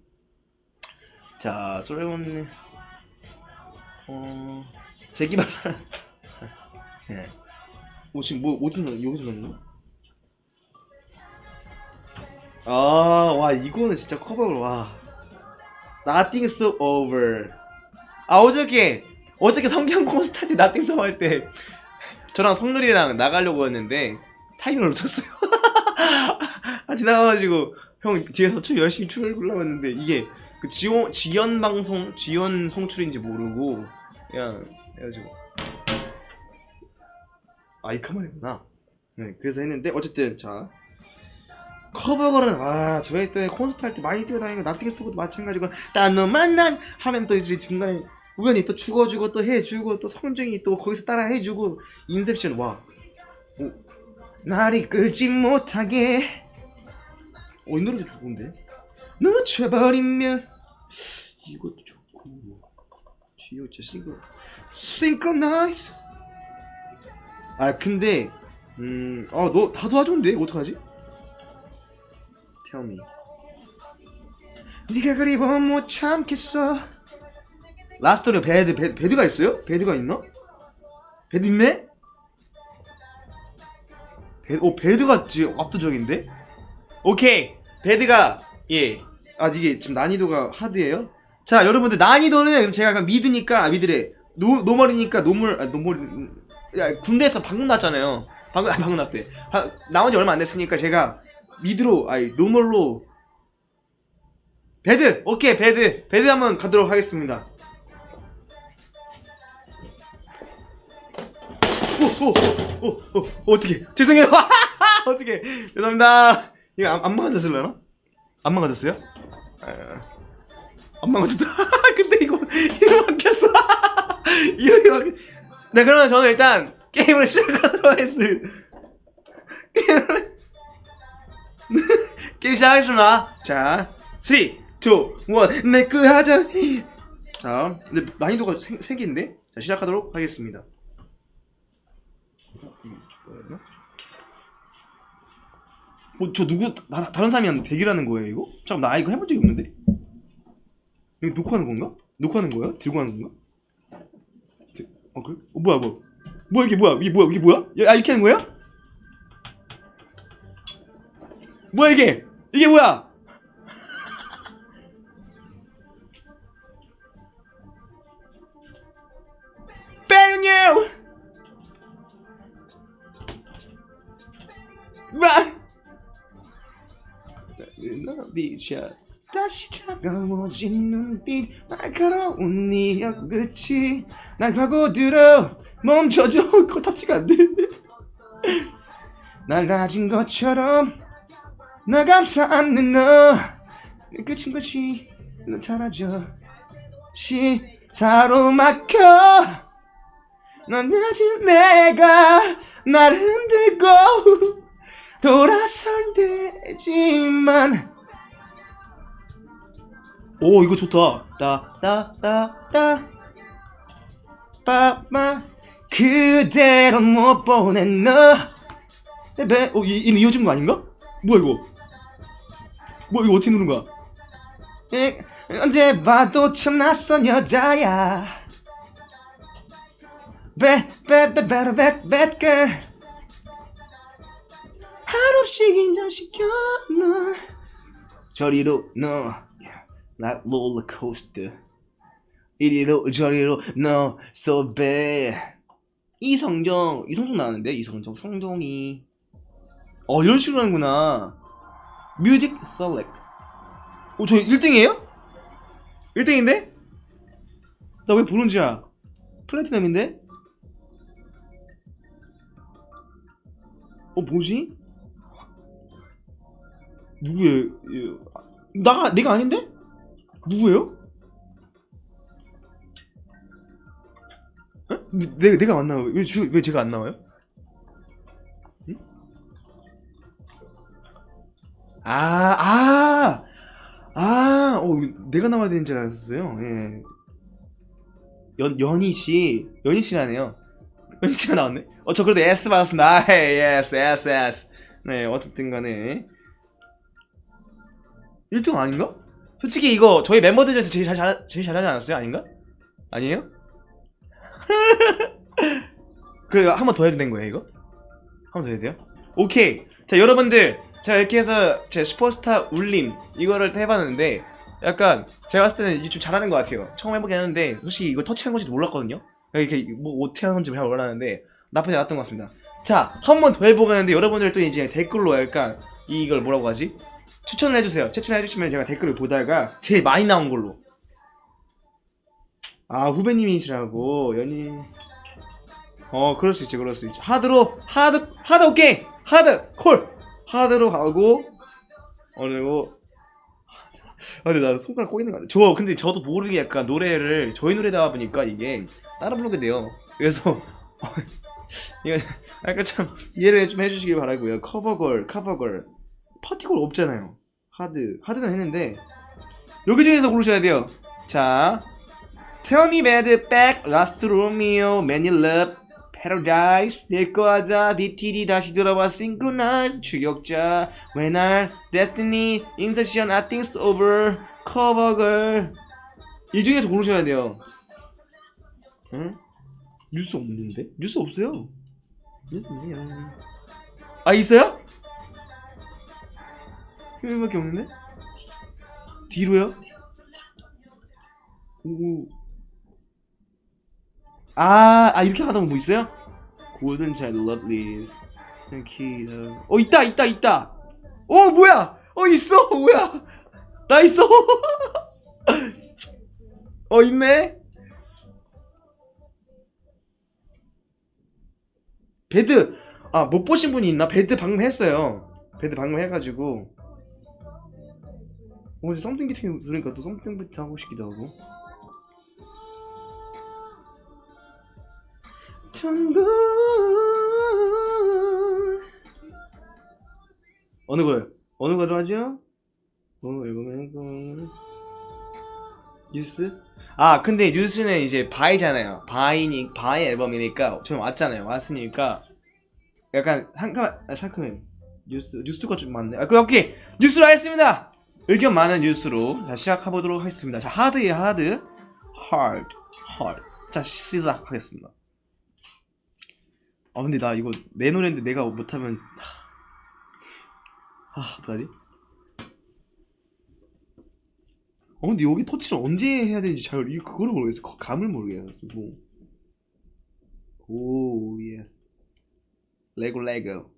자, 소레몬, 재기발. 네. 지금 여기서 넣는 거? 와, 이거는 진짜 커버를, Nothing's over. 어저께 성경 콘서트 때 Nothing's over 할 때 저랑 성률이랑 나가려고 했는데 타이밍을 놓쳤어요. 지나가가지고 형 뒤에서 열심히 춤을 추려고 했는데, 이게 지연 송출인지 모르고 그냥 해가지고 이 카메라구나. 네, 그래서 했는데, 어쨌든 자, 커버걸은 와 저희 때 콘서트 할 때 많이 뛰어다니고 납득했어도 마찬가지고 딴 놈 만남 하면 또 이제 중간에 우연히 또 죽어주고 또 해주고 또 성정이 또 거기서 따라 해주고 인셉션 와 오, 날 이끌지 못하게 이 노래도 좋은데 놓쳐버리면 이것도 좋고 지우자 싱글 Synchronize 아 근데 너 다 도와줬는데 어떡하지? Tell me 네가 그리워 못 참겠어 라스트로 배드가 있어요? 배드가 있나? 배드 있네? 배드가 지금 압도적인데? 오케이 배드가 예 이게 지금 난이도가 하드예요? 자 여러분들 난이도는 제가 약간 미드니까 미드래 노멀이니까 노멀 야 군대에서 방금 났잖아요 방금 났대 나온 지 얼마 안 됐으니까 제가 미드로 노멀로 배드 오케이 배드 한번 가도록 하겠습니다 어떻게 죄송해요 어떻게 죄송합니다 이거 안 망가졌을려나? 안 망가졌어요? 안 망가졌다 근데 이거 막혔어 이렇게 막 네 그러면 저는 일단 게임을 시작하도록 하겠습니다 게임 시작하겠습니다 자 3, 2, 1 메크 하자 자 근데 난이도가 생긴데 자 시작하도록 하겠습니다 저 누구 다른 사람이랑 대기라는 거예요 이거? 잠깐 나 이거 해본 적이 없는데 이거 녹화하는 건가? 녹화하는 거야? 들고 하는 건가? 그래? 뭐야 이게 뭐야? 이렇게 하는 거야? 뭐야 이게 뭐야? 빼뉴 눈빛이야 다시 차가워진 눈빛 날카로운 네 끝이 날 파고들어 멈춰줘 그거 터치가 안 되는데 날라진 것처럼 나 감싸 안는 너 끝인 것이 넌 사라져 시사로 막혀 넌 늦은 내가 날 흔들고 돌아설 때지만 오 이거 좋다 따따따따 빠빠 그대로 못 보낸 너 이어진 거 아닌가? 뭐야 이거 이거 어떻게 누른 거야? 언제 봐도 참 낯선 여자야 bad girl 한없이 긴장시켜 너 저리로 너 like roller coaster 이리로 저리로 no so bad 이성정 나왔는데 이성정 성동이 이런 식으로 하는구나 뮤직 select 저 1등이에요? 1등인데? 나 왜 브론즈야 플래티넘인데? 뭐지? 누구예요? 내가 아닌데? 누구예요? 내가 안 나와요. 왜 제가 안 나와요? 응? 내가 나와야 되는 줄 알았어요. 예. 연희씨라네요. 연희씨가 나왔네. 저 그래도 S 받았습니다. S. 네, 어쨌든 간에 1등 아닌가? 솔직히 이거 저희 멤버들 중에서 제일 잘하지 않았어요? 아닌가? 아니에요? 그래 한번 더 해도 된 거예요 이거? 한 번 더 해도 돼요? 오케이 자 여러분들 제가 이렇게 해서 제 슈퍼스타 울림 이거를 해봤는데 약간 제가 봤을 때는 이게 좀 잘하는 것 같아요 처음 해보긴 하는데 솔직히 이거 터치하는 건지도 몰랐거든요 이렇게 뭐 어떻게 하는 건지 잘 몰랐는데 나쁘지 않았던 것 같습니다 자 한 번 더 해보겠는데 여러분들 또 이제 댓글로 약간 이걸 뭐라고 하지? 추천을 해주세요 추천을 해주시면 제가 댓글을 보다가 제일 많이 나온 걸로 후배님이시라고 연인 그럴 수 있지 하드 오케이 하드 콜 하드로 가고 그리고 근데 나 손가락 꼬이는 거 같아. 저 근데 저도 모르게 약간 노래를 저희 노래다 보니까 이게 따라 부르게 돼요. 그래서 이거 약간 참 이해를 좀 해주시길 바라고요. 커버걸 파티걸 없잖아요. 하드는 했는데 여기 중에서 고르셔야 돼요. 자, Tell me bad back, Last Romeo, Many Love, Paradise, 내거 하자, BTD 다시 들어봐, Synchronize, 추격자, When Our Destiny, Inception, I Think It's Over, 커버걸. 이 중에서 고르셔야 돼요. 응? 뉴스 없는데? 뉴스 없어요. 뉴스 없네요. 아, 있어요? 이거밖에 없는데? 뒤로요? 오. 이렇게 하다 보면 뭐 있어요? Golden Child, Lovely, Kid. 있다. 뭐야? 있어. 뭐야? 나 있어. 있네. 배드. 못 보신 분이 있나? 배드 방금 했어요. 배드 방금 해가지고. 이제 썸띵 비트 들으니까 또 썸띵 비트 하고 싶기도 하고. 천국 어느 거로 하죠? 뉴스? 근데 뉴스는 이제 바이잖아요. 바이 앨범이니까 좀 왔으니까 약간 상큼해. 뉴스가 좀 많네. 오케이. 뉴스로 하겠습니다. 의견 많은 뉴스로 자 시작해보도록 하겠습니다. 자, 하드예요. 하드. 자, 시작하겠습니다. 근데 나 이거 내 노래인데 내가 못하면 어떡하지? 근데 여기 터치를 언제 해야 되는지 그거를 모르겠어. 감을 모르겠어가지고. 오, 예스. 레고.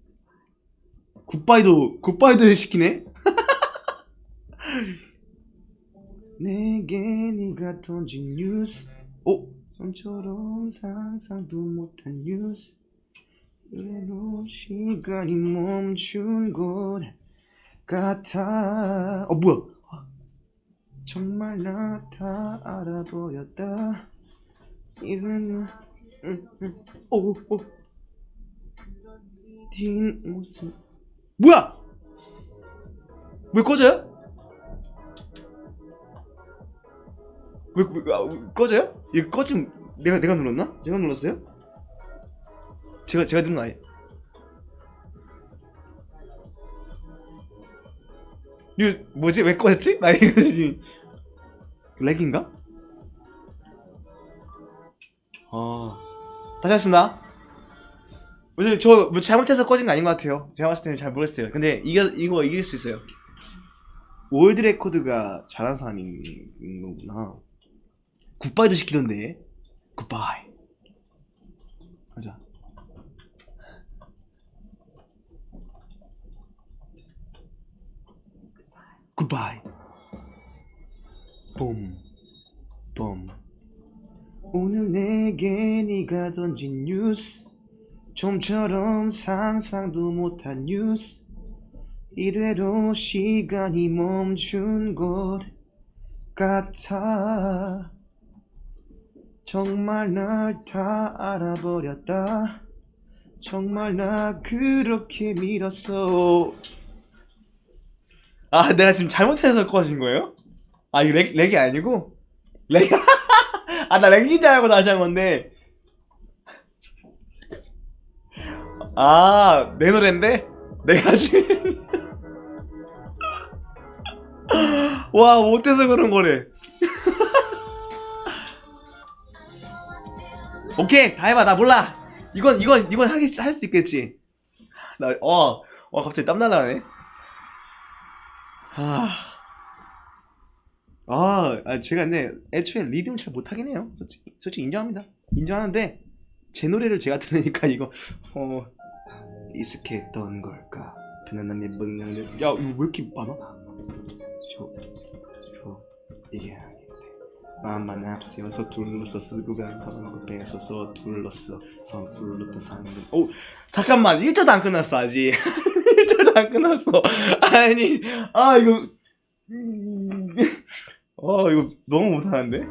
굿바이도 시키네? 내게 네가 던진 뉴스. 좀처럼 상상도 못한 뉴스. 그래도 시간이 멈춘 것 같아. 뭐야? 정말 나 다 알아보였다. 이런 뒷 모습. 뭐야? 왜 꺼져요? 왜 꺼져요? 이거 꺼짐 내가 눌렀나? 제가 눌렀어요? 제가 누른 거 아니에요? 이거 뭐지? 왜 꺼졌지? 나 이거 지금 렉인가? 다시 하겠습니다. 저 뭐 잘못해서 꺼진 거 아닌 것 같아요. 제가 봤을 때는 잘 모르겠어요. 근데 이거 이길 수 있어요. 월드 레코드가 잘한 사람인 거구나. 굿바이도 시키던데. 굿바이. 가자. 굿바이. 봄. 오늘 내게 네가 던진 뉴스. 좀처럼 상상도 못한 뉴스. 이대로 시간이 멈춘 것 같아. 정말 날 다 알아버렸다. 정말 나 그렇게 믿었어. 내가 지금 잘못해서 꺼진 거예요? 이거 렉이 아니고? 나 렉인 줄 알고 다시 한 건데. 내 노랜데? 내가 지금 와, 못해서 그런 거래. 오케이, 다 해봐. 나 몰라. 이건 할 수 있겠지. 갑자기 땀 날라네. 제가 근데 애초에 리듬 잘 못하긴 해요. 솔직히 인정합니다. 인정하는데 제 노래를 제가 들으니까 이거 익숙했던 걸까? 편안함이 묻는. 야, 이거 왜 이렇게 많아? 이게 아닌데. 마음만 앞세워서 둘러서 쓰고 간 사람을 뺏어서 둘러서 선불렀던 사람들. 잠깐만, 1절도 안 끝났어 아직. 1절도 아무도 안 끝났어. 아니, 아, 이거. 이거 너무 못하는데?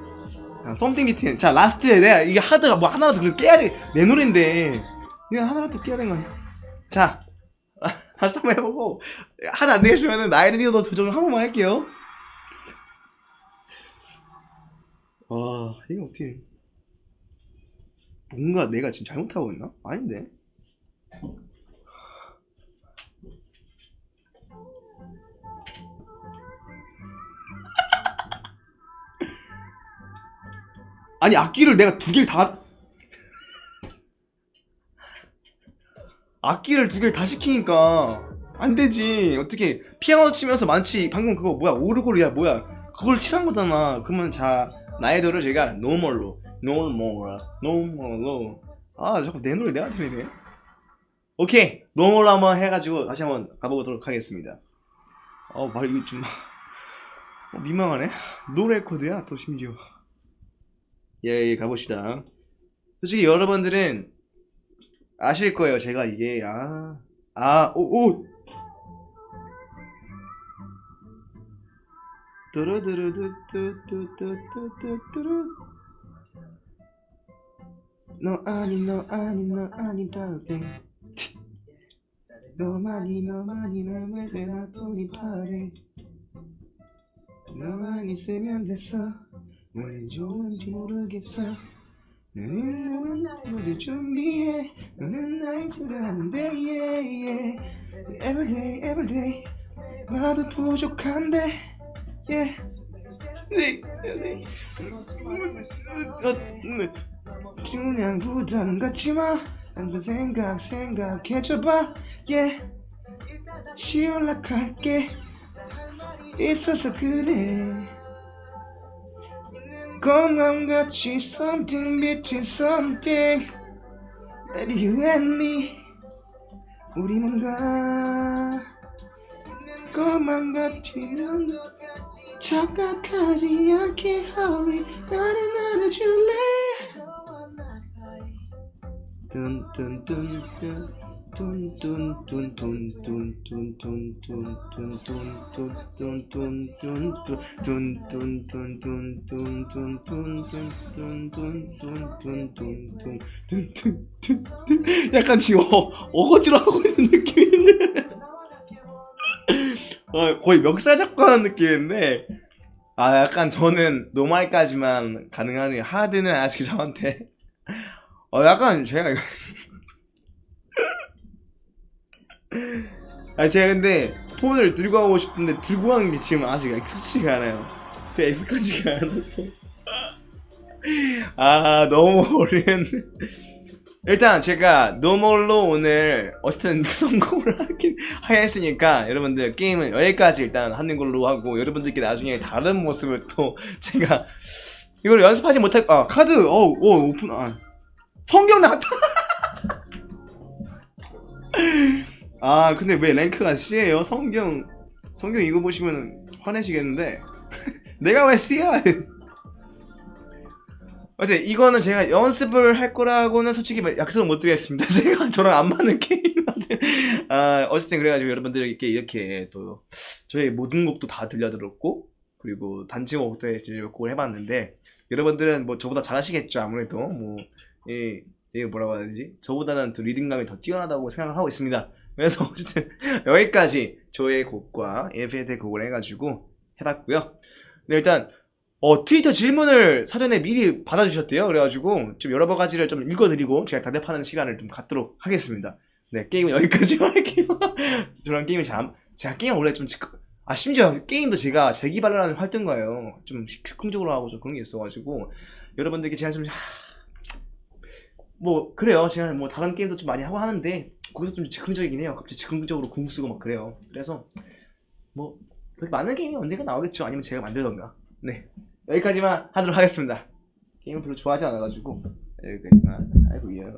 자, 썸띵 비트인. 자, 라스트에 내가 이게 하드가 뭐 하나라도 그래도 깨야 돼. 내 노래인데. 이거 하나라도 깨야 되는 거 아니야? 자, 다시 한번 해보고. 하나 안 되겠으면은 나이르니도 도전을 한 번만 할게요. 와, 이거 어떻게. 뭔가 내가 지금 잘못하고 있나? 아닌데. 아니, 악기를 내가 두 개를 다. 악기를 두 개를 다 시키니까 안 되지. 어떻게 피아노 치면서 많지. 방금 그거 뭐야? 오르골이야 뭐야? 그걸 칠한 거잖아. 그러면 자, 나이도를 제가 노멀로 아, 자꾸 내 노래 내가 들리네. 오케이, 노멀로 한번 해가지고 다시 한번 가보도록 하겠습니다. 말 이거 좀 민망하네. 노래코드야 또 심지어. 예, 가봅시다. 솔직히 여러분들은 아실 거예요. 제가 이게 오 뚜루두루두뚜뚜뚜뚜뚜뚜루. 너 아니 너 아니 너 아니다 땡. 너만이 너만이 너만 내가 돈이 파래. 너만 있으면 됐어. 왜 좋은지 모르겠어. 너는 나를 준비해. 너는 나의 줄아는데 yeah, yeah. Everyday everyday 나도 부족한데 yeah. 그냥 부담 갖지마. 한번 생각해줘봐 yeah. 치올락할게 있어서 그래. 건강같이 something between something. Baby you and me. 우리 뭔가 것만같이 착각하지 않게 허리 나는 안아줄래. 약간 지금 어거지로 하고 있는 느낌인데. 거의 멱살 잡고 하는 느낌인데. 약간 저는 노말까지만 가능하네요. 하드는 아직 저한테 약간 제가 제가 근데 폰을 들고 가고 싶은데 들고 가는 게 지금 아직 익숙치가 않아요. 저 익숙하지가 않아서. 너무 어려운. 일단 제가 노멀로 오늘 어쨌든 성공을 하겠으니까 여러분들 게임은 여기까지 일단 하는 걸로 하고, 여러분들께 나중에 다른 모습을 또 제가 이걸 연습하지 못할 카드 오픈 성경 나왔다. 근데 왜 랭크가 C예요? 성경 이거 보시면 화내시겠는데. 내가 왜 C야? 어쨌든 이거는 제가 연습을 할 거라고는 솔직히 약속을 못 드리겠습니다. 제가 저랑 안 맞는 게임한테. 어쨌든 그래가지고 여러분들에게 이렇게 또 저의 모든 곡도 다 들려드렸고, 그리고 단체곡도 곡을 해봤는데, 여러분들은 뭐 저보다 잘하시겠죠. 아무래도 이게 뭐라고 해야 되지? 저보다는 또 리듬감이 더 뛰어나다고 생각을 하고 있습니다. 그래서 어쨌든 여기까지 저의 곡과 에피의 곡을 해가지고 해봤고요. 근데 일단 트위터 질문을 사전에 미리 받아주셨대요. 그래가지고 좀 여러 가지를 좀 읽어드리고 제가 대답하는 시간을 좀 갖도록 하겠습니다. 네, 게임은 여기까지만 할게요. 저랑 게임을 제가 게임 원래 좀 심지어 게임도 제가 재기발을 하는 활동가예요. 좀 즉흥적으로 하고 좀 그런 게 있어가지고 여러분들께 제가 좀 그래요. 제가 다른 게임도 좀 많이 하고 하는데 거기서 좀 즉흥적이긴 해요. 갑자기 즉흥적으로 궁 쓰고 막 그래요. 그래서 그렇게 많은 게임이 언젠가 나오겠죠. 아니면 제가 만들던가. 네, 여기까지만 하도록 하겠습니다. 게임을 별로 좋아하지 않아가지고 여기까지만 하고요.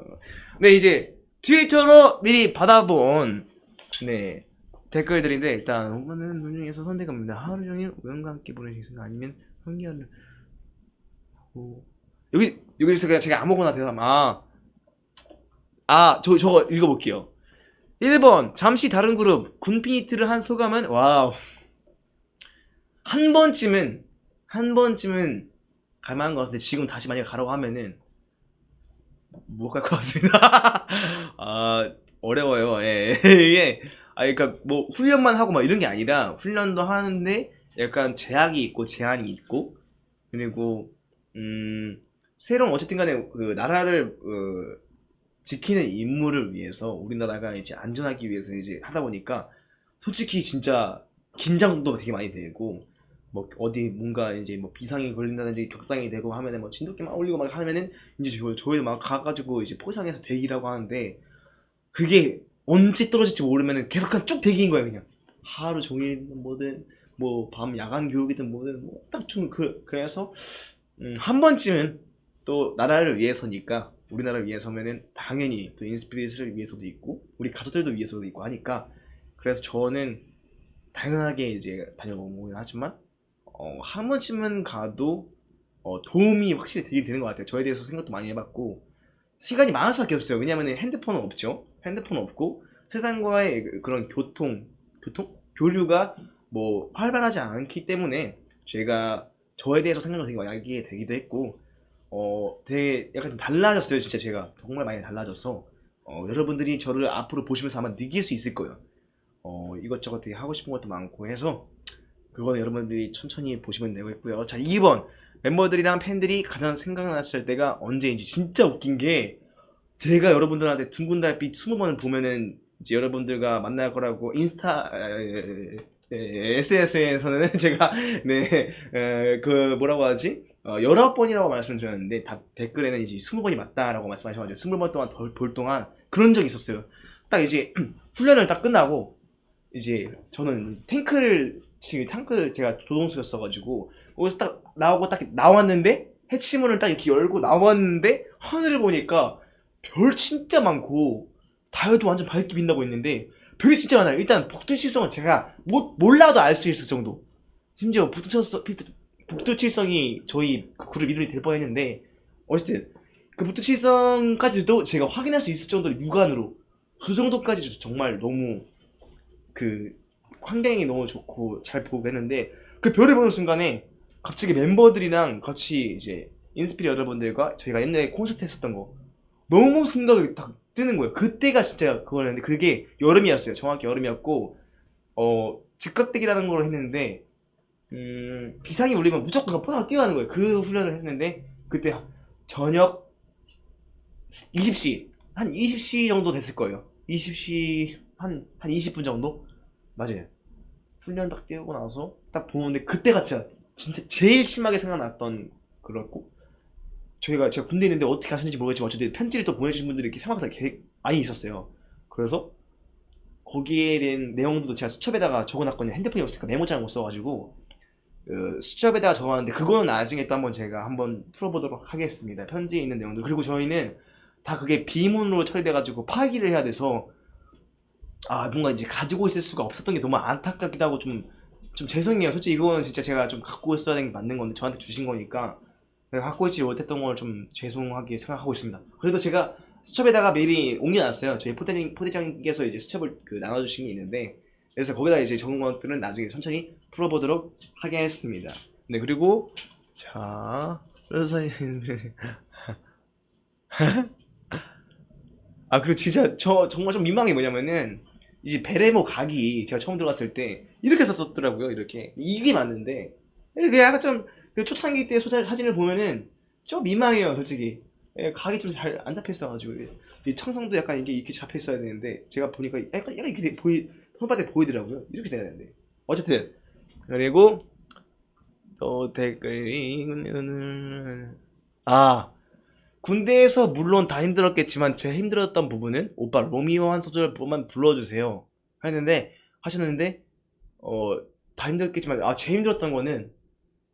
네, 이제 트위터로 미리 받아본 댓글들인데, 일단 5번은 문 중에서 선택합니다. 하루 종일 우연과 함께 보내시겠습니다. 아니면 환기하는 여기서 그냥 제가 아무거나 대답. 저거 읽어볼게요. 1번 잠시 다른 그룹 군피니트를 한 소감은 와우. 한 번쯤은 갈만한 것 같은데 지금 다시 만약에 가라고 하면은 못 갈 것 같습니다. 아, 어려워요. 예. 이게, 그러니까 뭐 훈련만 하고 막 이런 게 아니라 훈련도 하는데 약간 제약이 있고 제한이 있고 그리고 새로운 어쨌든 간에 그 나라를 지키는 임무를 위해서 우리나라가 이제 안전하기 위해서 이제 하다 보니까 솔직히 진짜 긴장도 되게 많이 되고 뭐 어디 뭔가 이제 뭐 비상이 걸린다든지 격상이 되고 하면은 뭐 진돗개 막 올리고 막 하면은 이제 저희도 막 가가지고 이제 포상해서 대기라고 하는데 그게 언제 떨어질지 모르면은 계속 그냥 쭉 대기인 거야 그냥 하루 종일 뭐든 뭐 밤 야간 교육이든 뭐든 뭐딱좀 그래서 한 번쯤은 또 나라를 위해서니까 우리나라를 위해서면은 당연히 또 인스피릿을 위해서도 있고 우리 가족들도 위해서도 있고 하니까 그래서 저는 당연하게 이제 다녀오긴 하지만 한 번쯤은 가도 도움이 확실히 되긴 되는 것 같아요. 저에 대해서 생각도 많이 해봤고 시간이 많을 수밖에 없어요. 왜냐면은 핸드폰은 없죠. 핸드폰 없고 세상과의 그런 교류가 뭐 활발하지 않기 때문에 제가 저에 대해서 생각을 되게 많이 하게 되기도 했고 되게 약간 좀 달라졌어요. 진짜 제가 정말 많이 달라져서 여러분들이 저를 앞으로 보시면서 아마 느낄 수 있을 거예요. 이것저것 되게 하고 싶은 것도 많고 해서 그거는 여러분들이 천천히 보시면 되겠고요. 자, 2번 멤버들이랑 팬들이 가장 생각났을 때가 언제인지. 진짜 웃긴 게 제가 여러분들한테 둥근 달빛 20번을 보면은 이제 여러분들과 만날 거라고 인스타 SNS에서는 제가 그 뭐라고 하지? 19번이라고 말씀드렸는데 댓글에는 이제 20번이 맞다라고 말씀하셔가지고 20번 동안 볼 동안 그런 적이 있었어요. 딱 이제 훈련을 딱 끝나고 이제 저는 탱크를 제가 조종수였어가지고 거기서 딱 나오고 딱 나왔는데 해치문을 딱 이렇게 열고 나왔는데 하늘을 보니까 별 진짜 많고 달도 완전 밝게 빛나고 있는데 별이 진짜 많아요. 일단 북두칠성은 제가 몰라도 알 수 있을 정도. 심지어 북두칠성이 저희 그 그룹 이름이 될 뻔했는데 어쨌든 그 북두칠성까지도 제가 확인할 수 있을 정도로 육안으로 그 정도까지 정말 너무 그 환경이 너무 좋고 잘 보고 했는데 그 별을 보는 순간에 갑자기 멤버들이랑 같이 이제 인스피리 여러분들과 저희가 옛날에 콘서트 했었던 거 너무 생각이 딱 뜨는 거예요. 그때가 진짜 그거였는데 그게 여름이었어요. 정확히 여름이었고 즉각대기라는 걸 했는데 비상이 울리면 무조건 포장을 뛰어가는 거예요. 그 훈련을 했는데 그때 저녁 20시 한 20시 정도 됐을 거예요. 20시 한 20분 정도? 맞아요. 훈련 딱 뛰고 나서 딱 보는데 그때가 진짜 제일 심하게 생각났던 그렇고 제가 군대에 있는데 어떻게 하시는지 모르겠지만 어쨌든 편지를 또 보내주신 분들이 이렇게 생각보다 많이 있었어요. 그래서 거기에 대한 내용도 제가 수첩에다가 적어놨거든요. 핸드폰이 없으니까 메모장을 못 써가지고 수첩에다가 적어놨는데 그거는 나중에 또 한번 제가 한번 풀어보도록 하겠습니다. 편지에 있는 내용들. 그리고 저희는 다 그게 비문으로 처리돼가지고 파기를 해야 돼서 뭔가 이제 가지고 있을 수가 없었던 게 너무 안타깝기도 하고 좀 죄송해요. 솔직히 이거는 진짜 제가 좀 갖고 있어야 되는 게 맞는 건데 저한테 주신 거니까 내가 갖고 있지 못했던 걸 좀 죄송하게 생각하고 있습니다. 그래도 제가 수첩에다가 미리 옮겨놨어요. 저희 포대장님께서 이제 수첩을 나눠주신 게 있는데 그래서 거기다 이제 적은 것들은 나중에 천천히 풀어보도록 하겠습니다. 네, 그리고 자 그래서 그리고 진짜 저 정말 좀 민망한 게 뭐냐면은 이제 베레모 각이 제가 처음 들어갔을 때 이렇게 썼더라고요. 이렇게 이게 맞는데 그게 약간 좀그 초창기 때 사진을 보면은 좀 민망해요, 솔직히. 각이 좀 잘 안 잡혀 있어가지고 이 청성도 약간 이게 이렇게 잡혀 있어야 되는데 제가 보니까 약간 이렇게 손바닥에 보이더라고요. 이렇게 돼야 되는데 어쨌든 그리고 또 댓글이 군대에서 물론 다 힘들었겠지만 제일 힘들었던 부분은 오빠 로미오 한 소절만 불러주세요 하셨는데 다 힘들었겠지만 제일 힘들었던 거는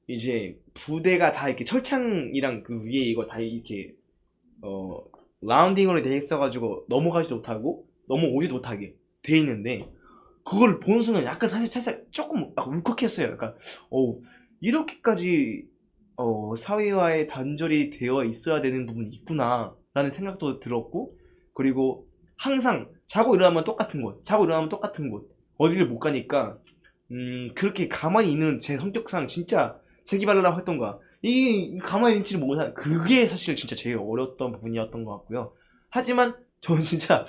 이제 부대가 다 이렇게 철창이랑 그 위에 이거 다 이렇게 라운딩으로 돼 있어가지고 넘어가지도 못하고 넘어오지도 못하게 돼 있는데 그걸 보는 순간 약간 사실 살짝 조금 울컥했어요. 약간 이렇게까지 사회와의 단절이 되어 있어야 되는 부분이 있구나 라는 생각도 들었고 그리고 항상 자고 일어나면 똑같은 곳, 자고 일어나면 똑같은 곳, 어디를 못 가니까 그렇게 가만히 있는 제 성격상 진짜 재기발랄한 활동가 이 가만히 있지를 못한 그게 사실 진짜 제일 어려웠던 부분이었던 것 같고요. 하지만 저는 진짜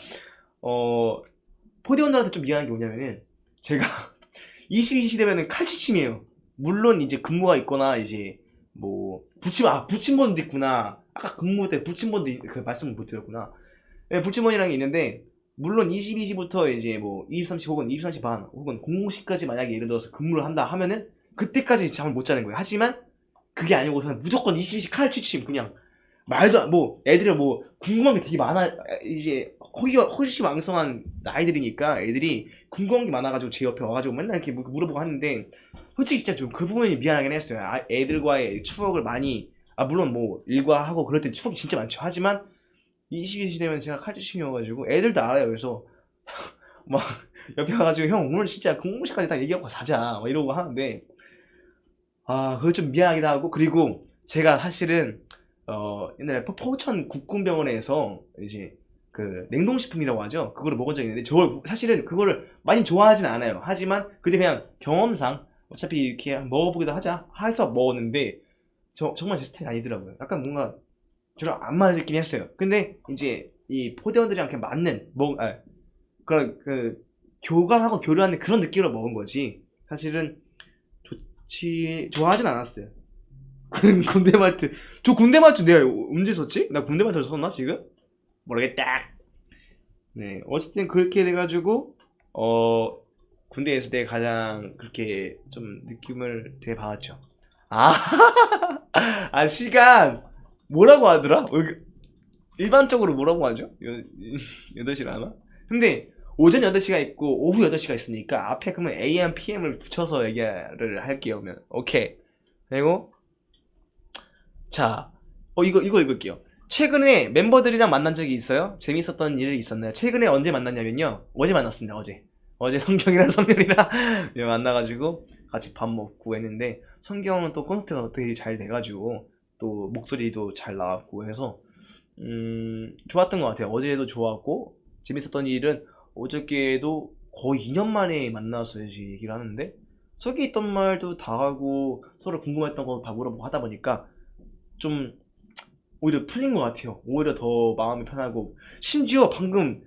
포디원들한테 좀 미안한 게 뭐냐면은 제가 22시대면은 칼취침이에요. 물론 이제 근무가 있거나 이제 뭐 부침번도 있구나. 아까 근무 때 부침번도 그 말씀을 못 드렸구나. 네, 부침번이라는 게 있는데 물론 22시부터 이제 뭐 23시 혹은 23시 반 혹은 00시까지 만약에 예를 들어서 근무를 한다 하면은 그때까지 잠을 못 자는 거예요. 하지만 그게 아니고서는 무조건 22시 칼취침 그냥 말도 뭐 애들이 뭐 궁금한 게 되게 많아 이제 호기심왕성한 아이들이니까 애들이 궁금한 게 많아가지고 제 옆에 와가지고 맨날 이렇게 물어보고 하는데 솔직히 진짜 좀 그 부분이 미안하긴 했어요. 애들과의 추억을 많이 물론 뭐 일과하고 그럴 때 추억이 진짜 많죠. 하지만 22시 되면 제가 칼주심이어가지고 애들도 알아요. 그래서 막 옆에 가가지고 형 오늘 진짜 00시까지 다 얘기하고 자자 막 이러고 하는데 그거 좀 미안하기도 하고 그리고 제가 사실은 옛날에 포천 국군병원에서 이제 그 냉동식품이라고 하죠. 그거를 먹은 적이 있는데 저 사실은 그거를 많이 좋아하진 않아요. 하지만 그때 그냥 경험상 어차피 이렇게 먹어보기도 하자 해서 먹었는데 정말 제 스타일이 아니더라고요. 약간 뭔가 저랑 안 맞긴 했어요. 근데 이제 이 포대원들이랑 이렇게 맞는 그런 그 교감하고 교류하는 그런 느낌으로 먹은 거지. 사실은 좋아하진 않았어요. 군대말트. 저 군대말트 내가 언제 썼지? 나 군대말트를 썼나 지금? 모르겠다. 네, 어쨌든 그렇게 돼가지고 군대에 있을 때 가장 그렇게 좀 느낌을 되게 받았죠. 아, 시간 뭐라고 하더라? 일반적으로 뭐라고 하죠? 8시를 하나? 근데 오전 8시가 있고 오후 8시가 있으니까 앞에 그러면 AM, PM을 붙여서 얘기를 할게요. 그러면 오케이. 그리고 자, 이거 읽을게요. 최근에 멤버들이랑 만난 적이 있어요? 재밌었던 일이 있었나요? 최근에 언제 만났냐면요. 어제 만났습니다. 어제 성경이랑 성렬이랑 만나가지고 같이 밥 먹고 했는데 성경은 또 콘서트가 되게 잘 돼가지고 또 목소리도 잘 나왔고 해서 좋았던 것 같아요. 어제도 좋았고 재밌었던 일은 어저께도 거의 2년 만에 만나서 이제 얘기를 하는데 속에 있던 말도 다 하고 서로 궁금했던 거 다 물어보고 하다 보니까 좀 오히려 풀린 것 같아요. 오히려 더 마음이 편하고 심지어 방금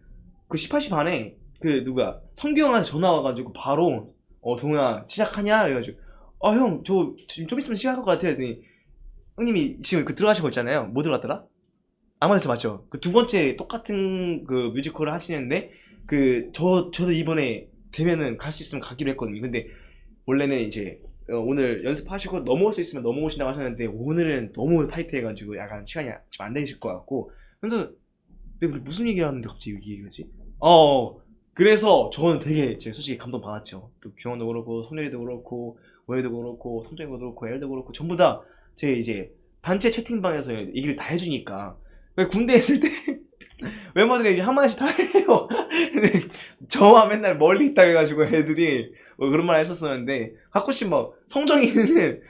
그 18시 반에 그 누가 성규형한테 전화 와가지고 바로 동호야 시작하냐? 그래가지고 형 저 지금 좀 있으면 시작할 것 같아요. 했더니 형님이 지금 그 들어가신 거 있잖아요. 뭐 들어갔더라? 아마데스 맞죠? 그 두 번째 똑같은 그 뮤지컬을 하시는데 저도 이번에 되면은 갈 수 있으면 가기로 했거든요. 근데 원래는 이제 오늘 연습하시고 넘어올 수 있으면 넘어오신다고 하셨는데 오늘은 너무 타이트해가지고 약간 시간이 좀 안 되실 것 같고 그래서 근데 무슨 얘기 하는데 갑자기 여기 얘기하지? 그래서 저는 되게 솔직히 감동받았죠. 또 규현도 그렇고 손예리도 그렇고 오해도 그렇고 성정이도 그렇고 엘도 그렇고 전부 다 제 이제 단체 채팅방에서 얘기를 다 해주니까 왜 군대 있을 때 멤버들이 이제 한마디씩 다 해요. 근데 저와 맨날 멀리 있다 해가지고 애들이 뭐 그런 말 했었었는데 가끔씩 막 성정이는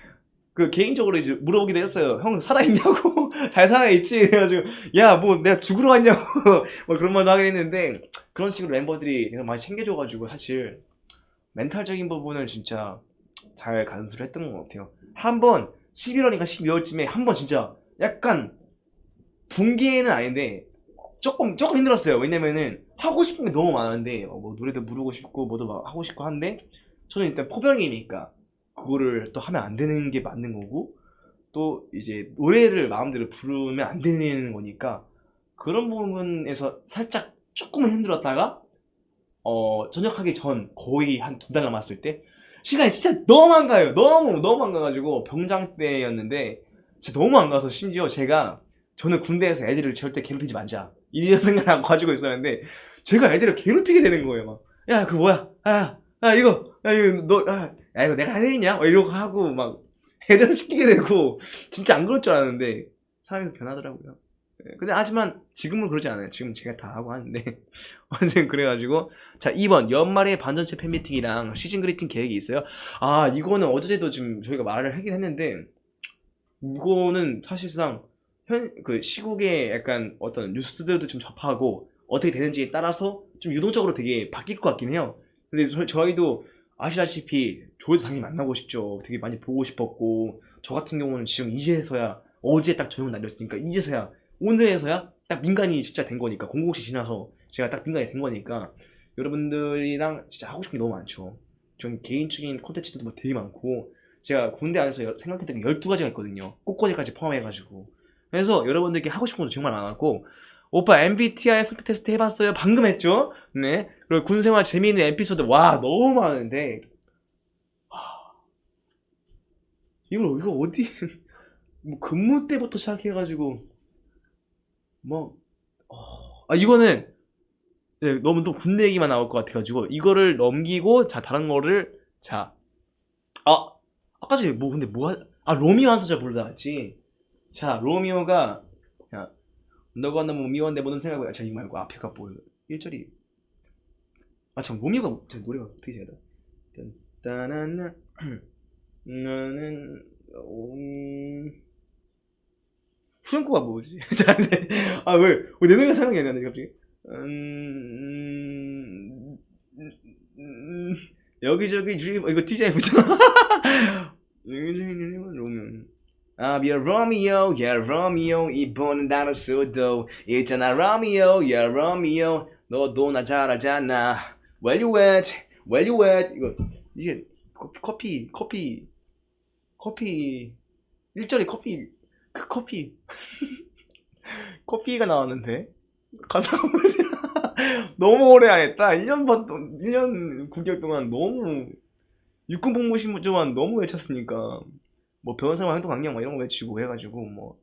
그 개인적으로 이제 물어보기도 했어요. 형 살아있냐고 잘 살아있지? 그래가지고 야 뭐 내가 죽으러 왔냐고 뭐 그런 말도 하긴 했는데 그런 식으로 멤버들이 계속 많이 챙겨줘가지고 사실 멘탈적인 부분을 진짜 잘 간수를 했던 것 같아요. 한번 11월인가 12월쯤에 한번 진짜 약간 분기에는 아닌데 조금 힘들었어요. 왜냐면은 하고 싶은 게 너무 많은데 뭐 노래도 부르고 싶고 뭐도 막 하고 싶고 한데 저는 일단 포병이니까 그거를 또 하면 안 되는 게 맞는 거고 또 이제 노래를 마음대로 부르면 안 되는 거니까 그런 부분에서 살짝 조금은 힘들었다가 전역하기 전 거의 한 2달 남았을 때 시간이 진짜 너무 안 가요. 너무 안 가가지고 병장 때였는데 진짜 너무 안 가서 심지어 저는 군대에서 애들을 절대 괴롭히지 말자 이런 생각을 가지고 있었는데 제가 애들을 괴롭히게 되는 거예요. 막 야 그 뭐야 이거 이거 내가 할 일이냐 막 이러고 하고 막 애들을 시키게 되고 진짜 안 그럴 줄 알았는데 사람이 변하더라고요. 근데 하지만 지금은 그러지 않아요. 지금 제가 다 하고 하는데 완전 그래가지고 자 2번 연말에 반전체 팬미팅이랑 시즌 그리팅 계획이 있어요. 이거는 어제도 지금 저희가 말을 하긴 했는데 이거는 사실상 그 시국의 약간 어떤 뉴스들도 좀 접하고 어떻게 되는지에 따라서 좀 유동적으로 되게 바뀔 것 같긴 해요. 근데 저희도 아시다시피 조회도 당연히 만나고 싶죠. 되게 많이 보고 싶었고, 저 같은 경우는 지금 이제서야 어제 딱 저녁 날렸으니까 이제서야 오늘에서야 딱 민간이 진짜 된 거니까 00시 지나서 제가 딱 민간이 된 거니까 여러분들이랑 진짜 하고 싶은 게 너무 많죠. 전 개인적인 콘텐츠도 뭐 되게 많고 제가 군대 안에서 생각했던 게 12가지가 있거든요. 꽃꽂이까지 포함해가지고. 그래서 여러분들께 하고 싶은 것도 정말 많았고 오빠 MBTI 성격 테스트 해봤어요? 방금 했죠? 네. 그리고 군생활 재미있는 에피소드 와 너무 많은데 이거 어디 뭐 근무 때부터 시작해가지고 뭐 이거는 네, 너무 또 군대 얘기만 나올 것 같아가지고 이거를 넘기고 자 다른 거를 자 아까 전에 뭐 근데 로미오 한 소절 부르다 했지. 자 로미오가 야 너가 너무 미워한데 모든 생각을 자 이거 말고 앞에가 뭐 1절이 참 로미오가 제 노래가 어떻게 해야 돼? 따나나 나는 후렴구가 뭐지? 왜 내 노래가 생각이 안 나네 갑자기. 여기저기 드림 이거 TJ 붙잖아. 여기저기 드림은 로미오. yeah, Romeo, yeah, Romeo, 이번엔 나를 수도 있잖아, Romeo, yeah, Romeo, 너도 나 잘 알잖아. Where you at? Where you at? 이게 커피 1절에 커피 커피가 나왔는데 가사가 뭐지? 너무 오래 안 했다. 1년 9개월 동안 너무 육군 복무신부지만 너무 외쳤으니까 뭐 변호사와 행동강령 이런 거 외치고 해가지고 뭐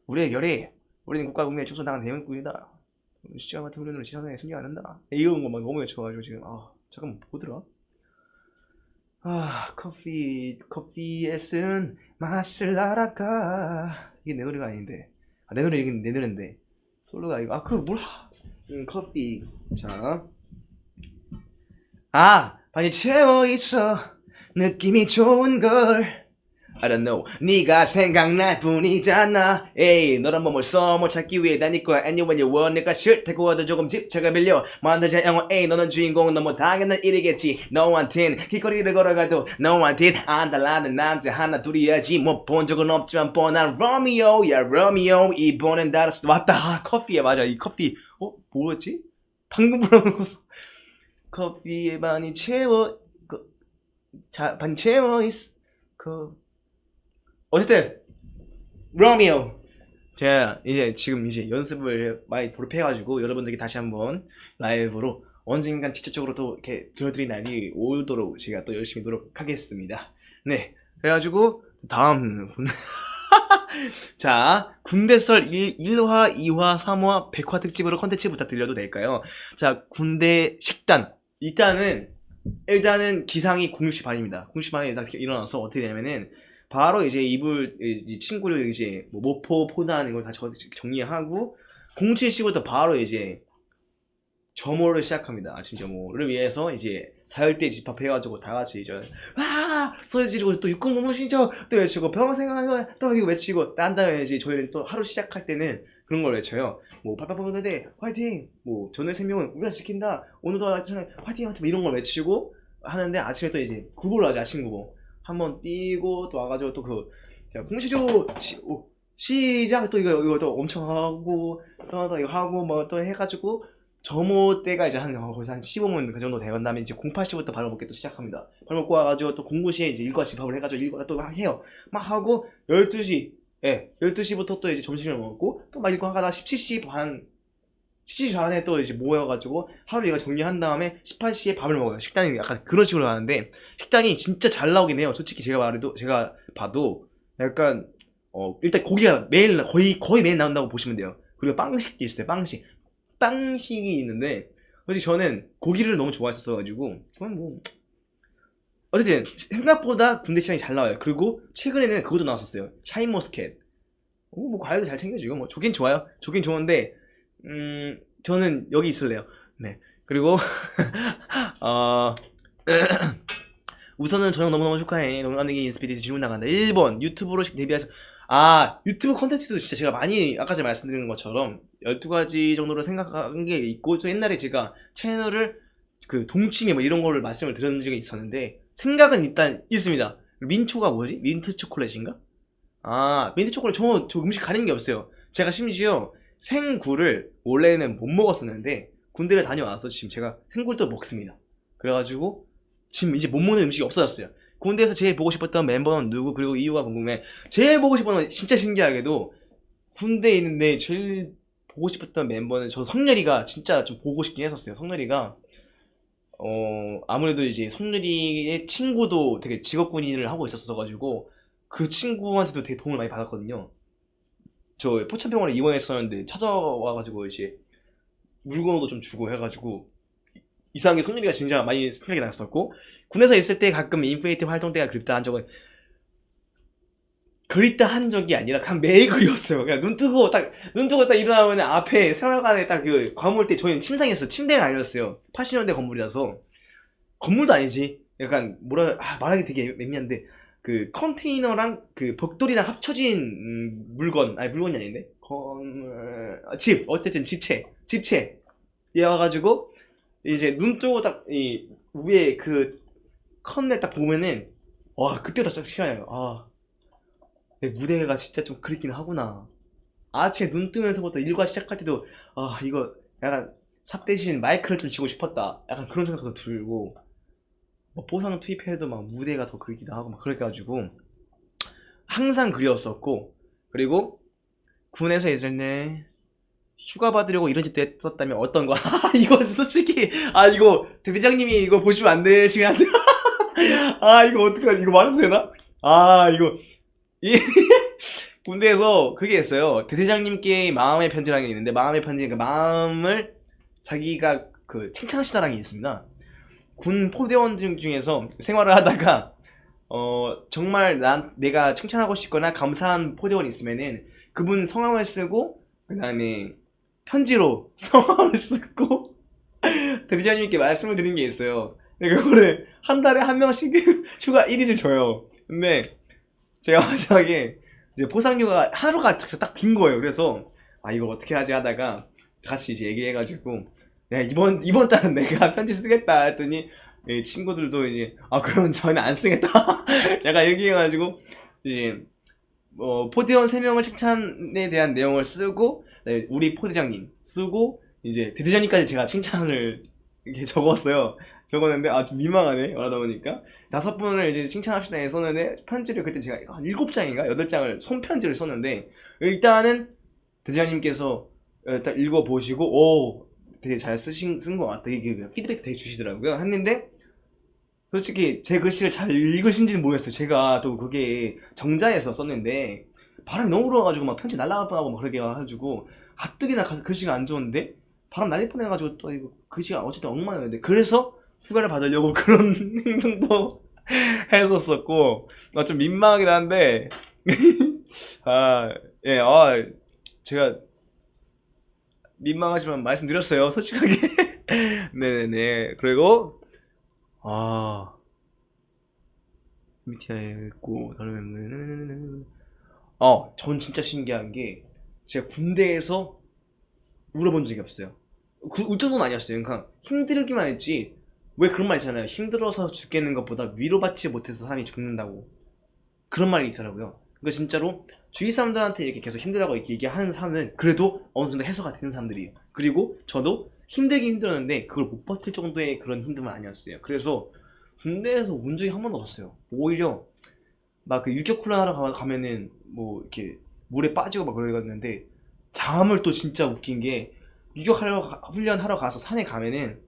우리의 결의 우리는 국가국민의 충성당한 대명군이다. 시간 같은 훈련으로 지상에 승리 안 한다. 이런 거 막 너무 외쳐가지고 지금 잠깐만 뭐더라? 커피에 쓴 맛을 알아가. 이게 내 노래가 아닌데. 내 노래 이게 내 노래인데. 솔로가 이거 커피. 자. 반이 채워 있어. 느낌이 좋은 걸. I don't know. 네가 생각날 뿐이잖아. 에이, 너란 몸을 썸을 찾기 위해 다닐 거야. Anyone you want. 내가 싫다고 하도 조금 집착을 빌려. 만들자 영화. 에이, 너는 주인공. 너무 당연한 일이겠지. 너한텐 길거리를 걸어가도 너한텐 안 달라는 남자 하나 둘이야지. 뭐 본 적은 없지만 뻔한 Romeo. Yeah, Romeo. 이번엔 달았어. 맞다. 커피야. 맞아. 이 커피. 뭐였지? 방금 불러놓고서. 커피에 반이 채워. 반이 채워 있어. 어쨌든 로미오 제가 지금 연습을 많이 돌입해가지고 여러분들께 다시 한번 라이브로 언젠간 직접적으로 또 이렇게 들려드린 날이 오도록 제가 또 열심히 노력하겠습니다. 네, 그래가지고 다음 자 군대썰 1화, 2화, 3화, 100화 특집으로 컨텐츠 부탁드려도 될까요? 자 군대 식단 일단은 기상이 06시 반입니다. 06시 반에 일어나서 어떻게 되냐면은 바로 친구를 뭐 모포, 포단 이걸 다 정리하고 07시부터 바로 점호를 시작합니다. 아침 점호를 위해서 사열대 집합해가지고 다 같이 소리 지르고 또 육군 공무 신청 또 외치고 평생하는 또 이거 외치고 난 다음에 저희는 또 하루 시작할 때는 그런 걸 외쳐요. 뭐 팔팔팔팔대 화이팅! 뭐 전에 생명은 우리가 지킨다. 오늘도 화이팅! 화이팅! 이런 걸 외치고 하는데 아침에 또 구보를 하죠. 아침 구보. 한번 뛰고 또 와가지고 또 공시조 시작 또 이거 또 엄청 하고 또 이거 하고 뭐 또 해가지고 점호 때가 거의 한 15분 그 정도 되건 다음에 08시부터 발 먹기 또 시작합니다. 발 먹고 와가지고 또 09시에 일과 집합을 해가지고 일과 또 막 해요. 막 하고 12시 12시부터 또 점심을 먹고 또 막 일과 하다가 17시 전에 또 모여가지고 하루 이거 정리한 다음에 18시에 밥을 먹어요. 식당이 약간 그런 식으로 하는데 식당이 진짜 잘 나오긴 해요. 솔직히 제가 봐도 약간 일단 고기가 거의 매일 나온다고 보시면 돼요. 그리고 빵식도 있어요. 빵식이 있는데 솔직히 저는 고기를 너무 좋아했었어가지고 그건 뭐 어쨌든 생각보다 군대 식당이 잘 나와요. 그리고 최근에는 그것도 나왔었어요. 샤인머스켓. 뭐 과일도 잘 챙겨주고 뭐 좋긴 좋아요. 좋긴 좋은데 저는 여기 있을래요. 네. 그리고 우선은 저녁 너무너무 축하해. 농담내기 인스피리트 질문 나간다. 1번 유튜브로 데뷔하셔. 아, 유튜브 콘텐츠도 진짜 제가 많이 아까 전에 말씀드린 것처럼 12가지 정도로 생각한 게 있고, 또 옛날에 제가 채널을 그 동치미 뭐 이런 거를 말씀을 드린 적이 있었는데, 생각은 일단 있습니다. 민초가 뭐지? 민트 초콜릿인가? 아, 민트 초콜릿. 저 음식 가리는 게 없어요. 제가 심지어 생굴을 원래는 못 먹었었는데 군대를 다녀와서 지금 제가 생굴도 먹습니다. 그래가지고 지금 이제 못 먹는 음식이 없어졌어요. 군대에서 제일 보고 싶었던 멤버는 누구, 그리고 이유가 궁금해. 제일 보고 싶었던 건 진짜 신기하게도 군대에 있는데 제일 보고 싶었던 멤버는 저 성렬이가 진짜 좀 보고 싶긴 했었어요. 성렬이가 아무래도 이제 성렬이의 친구도 되게 직업군인을 하고 있었어가지고 그 친구한테도 되게 도움을 많이 받았거든요. 저 포천병원에 입원했었는데 찾아와가지고 이제 물건도 좀 주고 해가지고 이상하게 성렬이가 진짜 많이 생각이 났었고, 군에서 있을 때 가끔 인피니티 활동 때가 그립다 한 적이 아니라 그냥 매일 그리웠어요. 그냥 눈 뜨고 딱 일어나면 앞에 생활관에 딱 그 건물 때 저희는 침상이었어요. 침대가 아니었어요. 80년대 건물이라서. 건물도 아니지. 약간 말하기 되게 애매한데 그 컨테이너랑 그 벽돌이랑 합쳐진 물건이 아닌데 집, 어쨌든 집채 얘 와가지고 이제 눈 뜨고 딱 이 위에 그 컨에 딱 보면은 와, 그때부터 진짜 시간이에요. 아, 내 무대가 진짜 좀 그립긴 하구나. 아침에 눈 뜨면서부터 일과 시작할 때도 아, 이거 약간 삽 대신 마이크를 좀 쥐고 싶었다, 약간 그런 생각도 들고, 뭐 보상 투입해도 막 무대가 더 그리기도 하고 막 그렇게 가지고 항상 그리웠었고, 그리고 군에서 있을 때 휴가 받으려고 이런 짓도 했었다면 어떤 거? 이거 솔직히 이거 대대장님이 이거 보시면 안 되시면 안 돼. 이거 어떡하지? 이거 말해도 되나? 이거 이 군대에서 그게 있어요. 대대장님께 마음의 편지라는 게 있는데, 마음의 편지, 그러니까 마음을 자기가 그 칭찬하시다라는 게 있습니다. 군 포대원 중에서 생활을 하다가 정말 내가 칭찬하고 싶거나 감사한 포대원이 있으면은 그분 성함을 쓰고 그 다음에 편지로 성함을 쓰고 대대장님께 말씀을 드린 게 있어요. 근데 그거를 한 달에 한 명씩 휴가 1일을 줘요. 근데 제가 마지막에 이제 포상휴가 하루가 딱 빈 거예요. 그래서 이거 어떻게 하지 하다가 같이 이제 얘기해가지고, 야, 이번 달은 내가 편지 쓰겠다 했더니 친구들도 이제 그러면 저는 안 쓰겠다 약간 얘기해가지고 이제 포대원 3명을 칭찬에 대한 내용을 쓰고, 우리 포대장님 쓰고, 이제 대대장님까지 제가 칭찬을 이렇게 적었는데 좀 민망하네 말하다 보니까. 5분을 이제 칭찬합시다 했었는데 편지를 그때 제가 한 7장인가 8장을 손편지를 썼는데, 일단은 대대장님께서 딱 읽어보시고 되게 잘 쓴 것 같다, 이게 피드백 되게 주시더라고요. 했는데 솔직히 제 글씨를 잘 읽으신지는 모르겠어요. 제가 또 그게 정자에서 썼는데 바람이 너무 불어가지고 막 편지 날아갈 뻔하고 막 그러게 해가지고 가뜩이나 글씨가 안 좋은데 바람 날릴 뻔해가지고 또 이거 글씨가 어쨌든 엉망이었는데, 그래서 휴가를 받으려고 그런 행동도 했었었고 좀 민망하긴 한데 예, 제가 민망하지만 말씀드렸어요, 솔직하게. 네네네. 그리고 MBTI 있고 다른 전 진짜 신기한 게 제가 군대에서 울어본 적이 없어요. 울 정도는 아니었어요. 그러니까 힘들기만 했지. 왜 그런 말 있잖아요. 힘들어서 죽겠는 것보다 위로받지 못해서 사람이 죽는다고. 그런 말이 있더라고요. 그러니까 진짜로 주위 사람들한테 이렇게 계속 힘들다고 이렇게 얘기하는 사람은 그래도 어느 정도 해소가 되는 사람들이에요. 그리고 저도 힘들긴 힘들었는데 그걸 못 버틸 정도의 그런 힘듦은 아니었어요. 그래서 군대에서 운 적이 한 번도 없었어요. 오히려 막 그 유격 훈련하러 가면은 뭐 이렇게 물에 빠지고 막 그러는데, 잠을 또 진짜 웃긴 게 훈련하러 가서 산에 가면은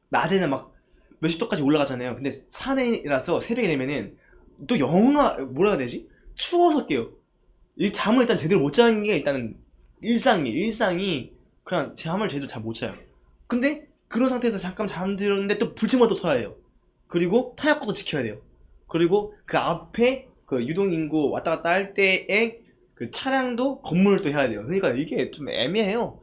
낮에는 막 몇십 도까지 올라가잖아요. 근데 산이라서 새벽에 되면은 또 뭐라 해야 되지? 추워서 깨요. 이 잠을 일단 제대로 못 자는 게 일단은 일상이 그냥 잠을 제대로 잘 못 자요. 근데 그런 상태에서 잠깐 잠들었는데 또 불침번 또 털어야 돼요. 그리고 타협구도 지켜야 돼요. 그리고 그 앞에 그 유동인구 왔다 갔다 할 때에 그 차량도 건물을 또 해야 돼요. 그러니까 이게 좀 애매해요.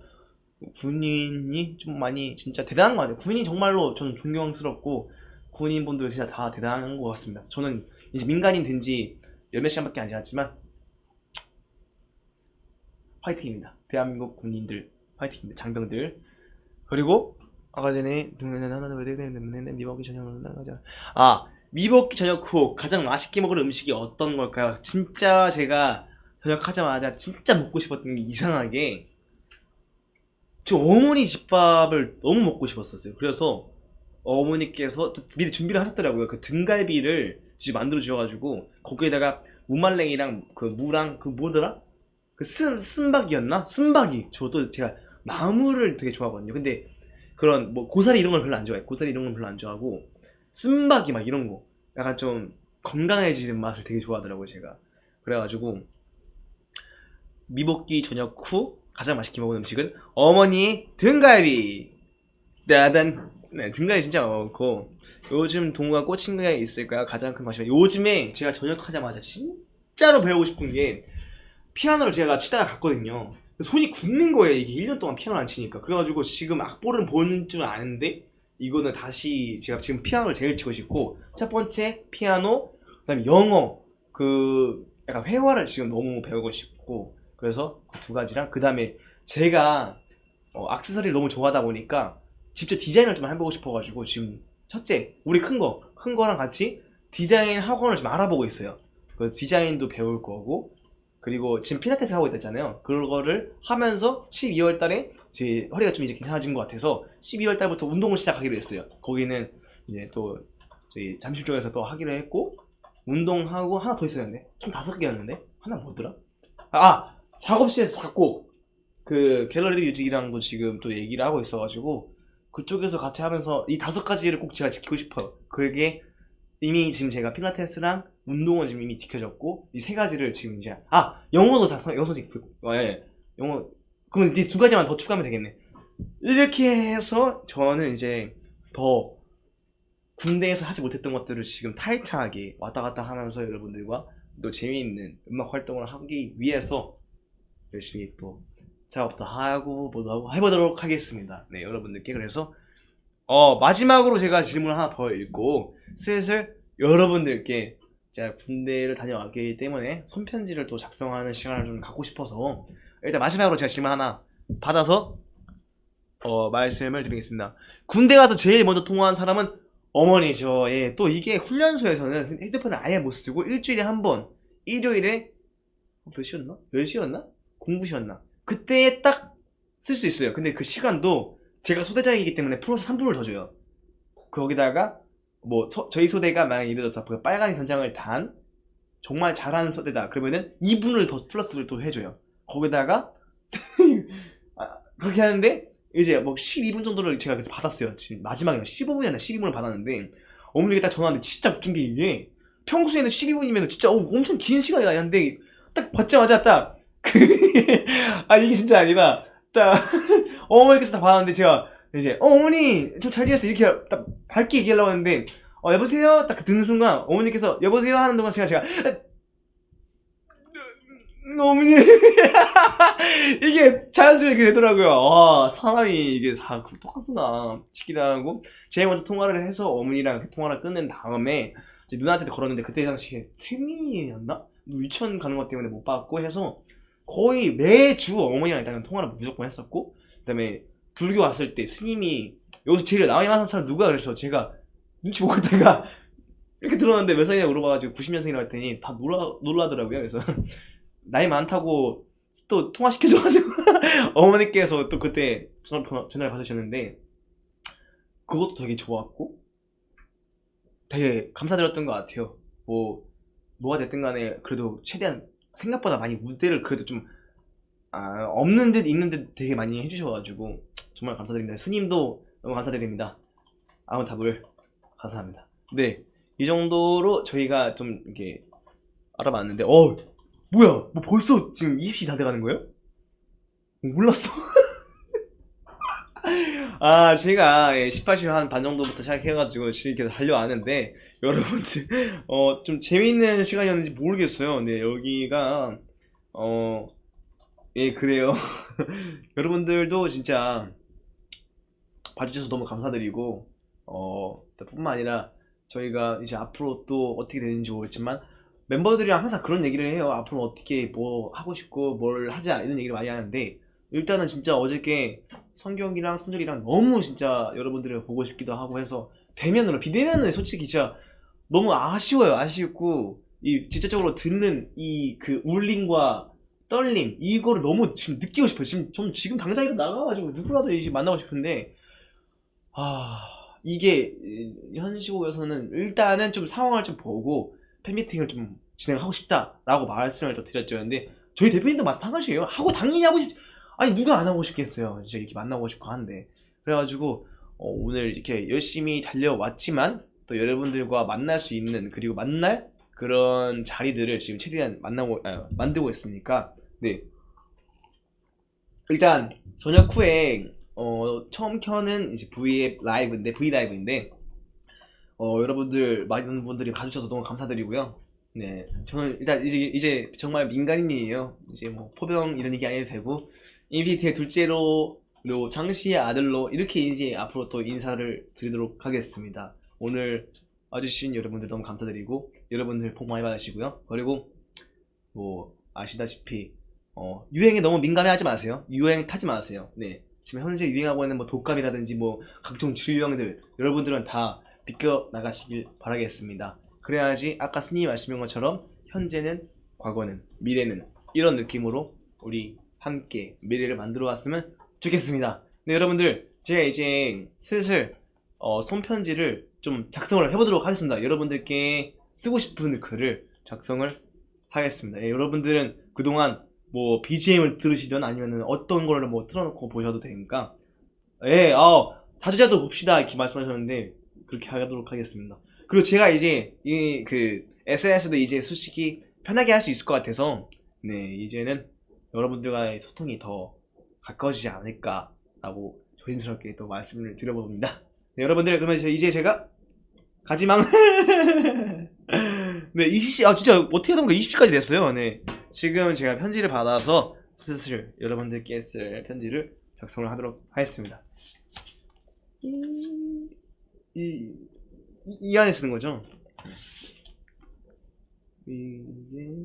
군인이 좀 많이 진짜 대단한 거 같아요. 군인이 정말로 저는 존경스럽고, 군인분들 진짜 다 대단한 것 같습니다. 저는 이제 민간인 된 지 열몇 시간밖에 안 지났지만 화이팅입니다. 대한민국 군인들 화이팅입니다. 장병들. 그리고 아까 전에 미먹기 저녁 나가자. 미먹기 저녁 후 가장 맛있게 먹을 음식이 어떤 걸까요? 진짜 제가 저녁하자마자 진짜 먹고 싶었던 게 이상하게 저 어머니 집밥을 너무 먹고 싶었었어요. 그래서 어머니께서 또 미리 준비를 하셨더라고요. 그 등갈비를 직접 만들어 주셔가지고 거기에다가 무말랭이랑 그 무랑 그 뭐더라? 그 쓴박이었나? 쓴박이. 저도 제가 나물을 되게 좋아하거든요. 근데 그런 뭐 고사리 이런 걸 별로 안 좋아해. 고사리 이런 건 별로 안 좋아하고 쓴박이 막 이런 거 약간 좀 건강해지는 맛을 되게 좋아하더라고요. 제가. 그래가지고 미볶이 저녁 후 가장 맛있게 먹은 음식은 어머니의 등갈비. 나단. 네, 등갈비 진짜 먹고 요즘 동호가 꽂힌 게 있을까요? 가장 큰 관심. 요즘에 제가 전역하자마자 진짜로 배우고 싶은 게 피아노를 제가 치다가 갔거든요. 손이 굳는 거예요. 이게 1년 동안 피아노를 안 치니까. 그래가지고 지금 악보는 보는 줄 아는데 이거는 다시 제가 지금 피아노를 제일 치고 싶고 첫 번째 피아노, 그다음에 영어 그 약간 회화를 지금 너무 배우고 싶고 그래서 그 두 가지랑 그다음에 제가 액세서리를 너무 좋아하다 보니까 직접 디자인을 좀 해보고 싶어가지고 지금 첫째 우리 큰 거랑 같이 디자인 학원을 좀 알아보고 있어요. 그 디자인도 배울 거고 그리고 지금 필라테스 하고 있잖아요. 그거를 하면서 12월 달에 제 허리가 좀 이제 괜찮아진 것 같아서 12월 달부터 운동을 시작하기로 했어요. 거기는 이제 또 저희 잠실 쪽에서 또 하기로 했고 운동하고 하나 더 있었는데 총 5개였는데 하나 뭐더라? 작업실에서 작곡 그 갤러리 뮤직이랑도 지금 또 얘기를 하고 있어가지고 그쪽에서 같이 하면서 이 5가지를 꼭 제가 지키고 싶어요. 그게 이미 지금 제가 필라테스랑 운동은 지금 이미 지켜졌고 이 3가지를 지금 이제 영어도 영어 선생님 예, 영어 그러면 이제 2가지만 더 추가하면 되겠네. 이렇게 해서 저는 이제 더 군대에서 하지 못했던 것들을 지금 타이트하게 왔다 갔다 하면서 여러분들과 또 재미있는 음악 활동을 하기 위해서 열심히 또 작업도 하고 뭐도 하고 해보도록 하겠습니다. 네, 여러분들께. 그래서 마지막으로 제가 질문 하나 더 읽고 슬슬 여러분들께 제가 군대를 다녀왔기 때문에 손편지를 또 작성하는 시간을 좀 갖고 싶어서 일단 마지막으로 제가 질문 하나 받아서 말씀을 드리겠습니다. 군대 가서 제일 먼저 통화한 사람은 어머니죠. 예, 또 이게 훈련소에서는 핸드폰을 아예 못 쓰고 일주일에 한 번, 일요일에 몇 시였나? 10시였나? 공부시였나? 그때 딱 쓸 수 있어요. 근데 그 시간도 제가 소대장이기 때문에 플러스 3분을 더 줘요. 거기다가 뭐 저희 소대가 만약 예를 들어서 그 빨간 견장을 단 정말 잘하는 소대다 그러면은 2분을 더 플러스를 또 해줘요. 거기다가 그렇게 하는데 이제 뭐 12분 정도를 제가 받았어요. 지금 마지막에 15분이었나 12분을 받았는데 어머니가 딱 전화하는데 진짜 웃긴 게 이게 평소에는 12분이면 진짜 엄청 긴 시간이다 했는데 딱 받자마자 딱 이게 진짜 아니라 딱 어머니께서 다 받았는데 제가 이제 어머니 저 잘 지냈어요 이렇게 딱 밝게 얘기하려고 했는데 여보세요 딱 듣는 순간 어머니께서 여보세요 하는 동안 제가 어머니 이게 자연스럽게 되더라고요. 사람이 이게 다 똑같구나 싶기도 하고 제일 먼저 통화를 해서 어머니랑 통화를 끝낸 다음에 이제 누나한테 걸었는데 그때 당시에 생일이었나? 유치원 가는 것 때문에 못 받고 해서 거의 매주 어머니랑 일단 통화를 무조건 했었고 그 다음에 불교 왔을 때 스님이 여기서 제일 나이 많은 사람 누가 그래서 제가 눈치 보고 있다가 이렇게 들어왔는데 몇 살이냐고 물어봐가지고 90년생이라고 했더니 다 놀라더라고요. 그래서 나이 많다고 또 통화시켜줘가지고 어머니께서 또 그때 전화를 받으셨는데 그것도 되게 좋았고 되게 감사드렸던 것 같아요. 뭐가 됐든 간에 그래도 최대한 생각보다 많이 무대를 그래도 좀 없는 듯 있는 듯 되게 많이 해주셔가지고 정말 감사드립니다. 스님도 너무 감사드립니다. 아무 답을 감사합니다. 네, 이 정도로 저희가 좀 이렇게 알아봤는데 뭐야 뭐 벌써 지금 20시 다 돼가는 거예요? 몰랐어. 제가 18시 한 반 정도부터 시작해가지고 지금 이렇게 달려왔는데 여러분들 좀 재밌는 시간이었는지 모르겠어요. 네, 여기가 예, 그래요. 여러분들도 진짜 봐주셔서 너무 감사드리고 뿐만 아니라 저희가 이제 앞으로 또 어떻게 되는지 모르겠지만 멤버들이랑 항상 그런 얘기를 해요. 앞으로 어떻게 뭐 하고 싶고 뭘 하자 이런 얘기를 많이 하는데 일단은 진짜 어저께 성경이랑 성절이랑 너무 진짜 여러분들을 보고 싶기도 하고 해서 대면으로 비대면은 솔직히 진짜 너무 아쉬워요. 아쉽고 이 직접적으로 듣는 이 그 울림과 떨림 이거를 너무 지금 느끼고 싶어요. 지금 좀 지금 당장 이렇게 나가가지고 누구라도 이제 만나고 싶은데 아 이게 현시국에서는 일단은 좀 상황을 좀 보고 팬미팅을 좀 진행하고 싶다라고 말씀을 또 드렸죠. 근데 저희 대표님도 마찬가지예요. 하고 당연히 하고 싶. 아니 누가 안 하고 싶겠어요. 진짜 이렇게 만나고 싶고 하는데 그래가지고 오늘 이렇게 열심히 달려왔지만 또 여러분들과 만날 수 있는 그리고 만날 그런 자리들을 지금 최대한 만들고 있으니까 네 일단 저녁 후에 처음 켜는 이제 V 라이브인데 여러분들 많은 분들이 봐주셔서 너무 감사드리고요. 네, 저는 일단 이제 정말 민간인이에요. 이제 뭐 포병 이런 얘기 안 해도 되고 인피니트의 둘째로 그리고 장씨의 아들로 이렇게 이제 앞으로 또 인사를 드리도록 하겠습니다. 오늘 와주신 여러분들 너무 감사드리고 여러분들 복 많이 받으시고요. 그리고 뭐 아시다시피 유행에 너무 민감해하지 마세요. 유행 타지 마세요. 네, 지금 현재 유행하고 있는 뭐 독감이라든지 뭐 각종 질병들 여러분들은 다 비껴 나가시길 바라겠습니다. 그래야지 아까 스님이 말씀한 것처럼 현재는 과거는 미래는 이런 느낌으로 우리 함께 미래를 만들어 왔으면 좋겠습니다. 네 여러분들 제가 이제 슬슬 손편지를 좀 작성을 해보도록 하겠습니다. 여러분들께 쓰고 싶은 글을 작성을 하겠습니다. 예, 여러분들은 그동안 뭐 BGM을 들으시든 아니면은 어떤 거를 뭐 틀어놓고 보셔도 되니까 예, 자주자주 봅시다 이렇게 말씀하셨는데 그렇게 하도록 하겠습니다. 그리고 제가 이제 이 그 SNS도 이제 솔직히 편하게 할 수 있을 것 같아서 네 이제는 여러분들과의 소통이 더 가까워지지 않을까라고 조심스럽게 또 말씀을 드려봅니다. 네, 여러분들 그러면 이제 제가 가지망 네 20시 진짜 어떻게 하다 보니까 20시까지 됐어요. 네 지금 제가 편지를 받아서 슬슬 여러분들께 쓸 편지를 작성을 하도록 하겠습니다. 이 안에 쓰는 거죠? 이게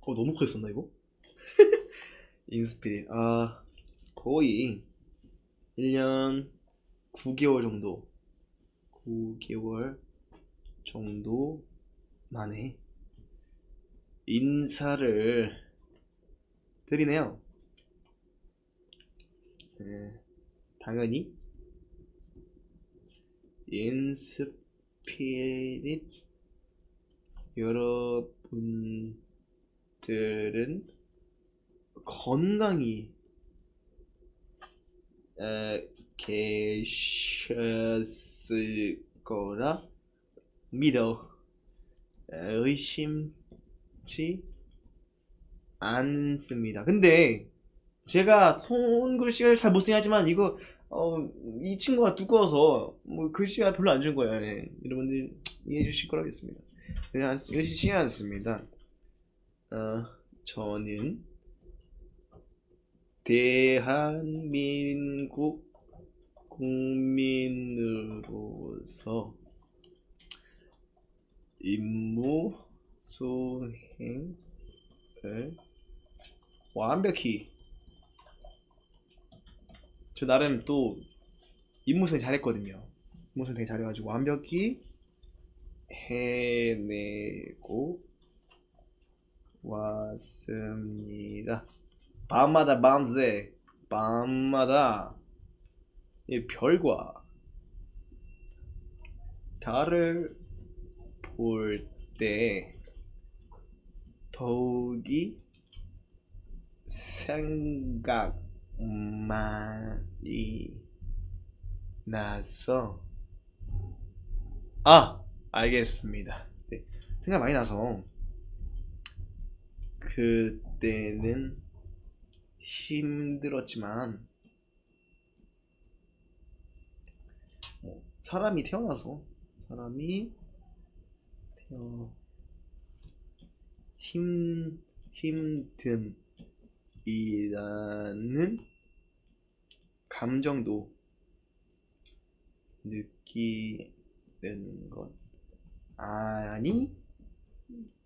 너무 크게 썼나 이거? 인스피릿 거의 1년 9개월 정도 9개월 정도 만에 인사를 드리네요. 네, 당연히 인스피릿 여러분들은 건강히 계셨을 거라 믿어 의심치 않습니다. 근데 제가 손글씨를 잘 못쓰긴 하지만 이거 이 친구가 두꺼워서 뭐 글씨가 별로 안 좋은 거예요. 네. 여러분들 이해해 주실 거라 믿습니다. 그냥 의심치 않습니다. 저는 대한민국 국민으로서 임무 수행을 완벽히 저 나름 또 임무 수행 잘했거든요. 임무 수행 되게 잘해가지고 완벽히 해내고 왔습니다. 밤마다 밤새 밤마다 이 별과 달을 볼 때 더욱이 생각만이 나서 알겠습니다. 네, 생각 많이 나서 그때는 힘들었지만 사람이 태어나서 힘듦이라는 감정도 느끼는 것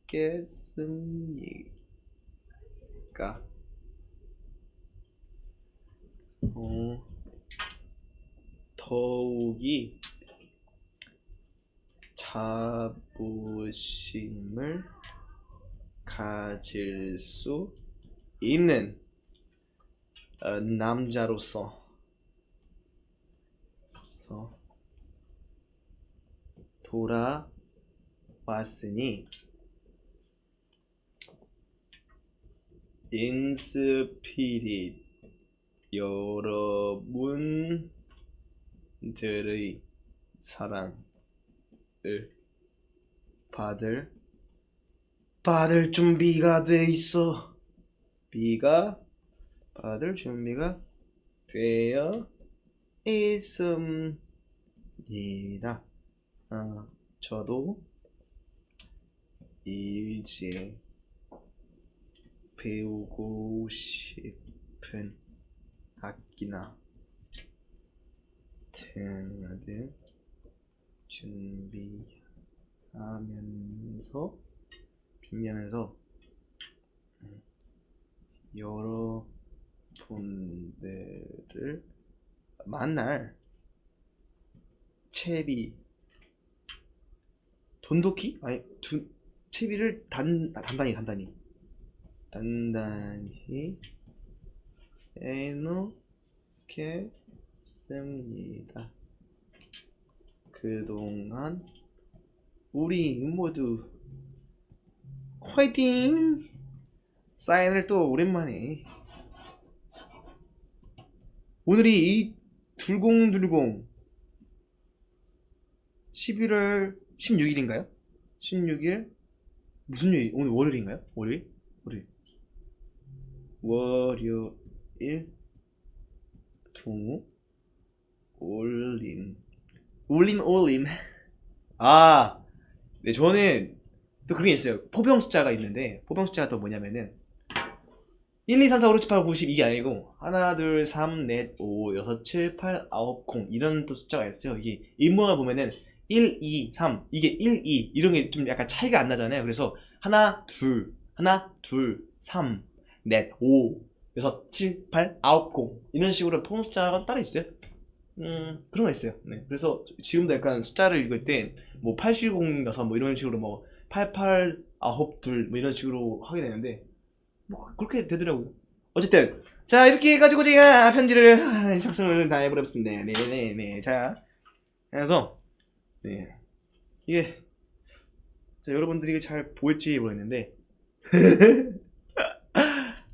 아니겠습니까? 더욱이 자부심을 가질 수 있는 남자로서 돌아왔으니 인스피릿 여러분들의 사랑을 받을 준비가 돼 있어. 받을 준비가 되어 있습니다. 저도 이제 배우고 싶은 악기나 등을 준비하면서 여러분들을 만날 채비 돈도키? 아니 채비를 단단히 해놓겠습니다. 그동안 우리 모두 화이팅! 사인을 또 오랜만에. 오늘이 이 둘공둘공 11월 16일인가요? 16일 무슨 요일? 오늘 월요일인가요? 월요일 동우 올림. 네, 저는 또 그런 게 있어요. 포병 숫자가 있는데, 포병 숫자가 또 뭐냐면은 1, 2, 3, 4, 5, 6, 7, 8, 9, 10 이게 아니고 하나, 둘, 3, 넷, 5, 6, 7, 8, 9, 0 이런 또 숫자가 있어요. 이게 인문을 보면은 1, 2, 3 이게 1, 2 이런 게 좀 약간 차이가 안 나잖아요. 그래서 하나, 둘, 3, 넷, 5, 6, 7, 8, 9, 0 이런 식으로 포병 숫자가 따로 있어요. 그런 거 있어요. 네. 그래서 지금도 약간 숫자를 읽을 때 뭐 870 6 뭐 이런 식으로 뭐 88 9 2 뭐 이런 식으로 하게 되는데 뭐 그렇게 되더라고요. 어쨌든 자 이렇게 해가지고 제가 편지를 작성을 다 해버렸습니다. 네네네. 자 그래서 네 이게 자, 여러분들이 잘 보일지 모르겠는데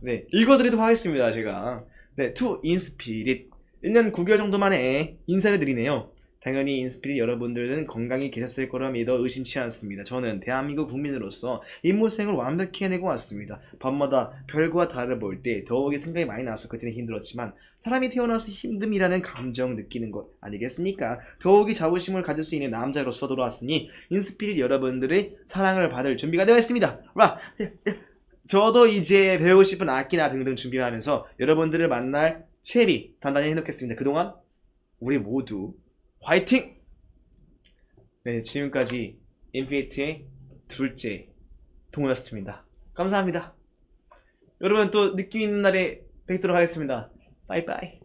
네 읽어드리도록 하겠습니다. 제가 네 To 인스피릿 1년 9개월 정도 만에 인사를 드리네요. 당연히 인스피릿 여러분들은 건강히 계셨을 거라 믿어 의심치 않습니다. 저는 대한민국 국민으로서 임무수행을 완벽히 해내고 왔습니다. 밤마다 별과 달을 볼 때 더욱이 생각이 많이 나서 그때는 힘들었지만 사람이 태어나서 힘듦이라는 감정 느끼는 것 아니겠습니까? 더욱이 자부심을 가질 수 있는 남자로서 돌아왔으니 인스피릿 여러분들의 사랑을 받을 준비가 되어 있습니다. 저도 이제 배우고 싶은 악기나 등등 준비하면서 여러분들을 만날 채비 단단히 해놓겠습니다. 그동안 우리 모두 화이팅! 네, 지금까지 인피니트의 둘째 동호였습니다. 감사합니다. 여러분 또 느낌 있는 날에 뵙도록 하겠습니다. 빠이빠이.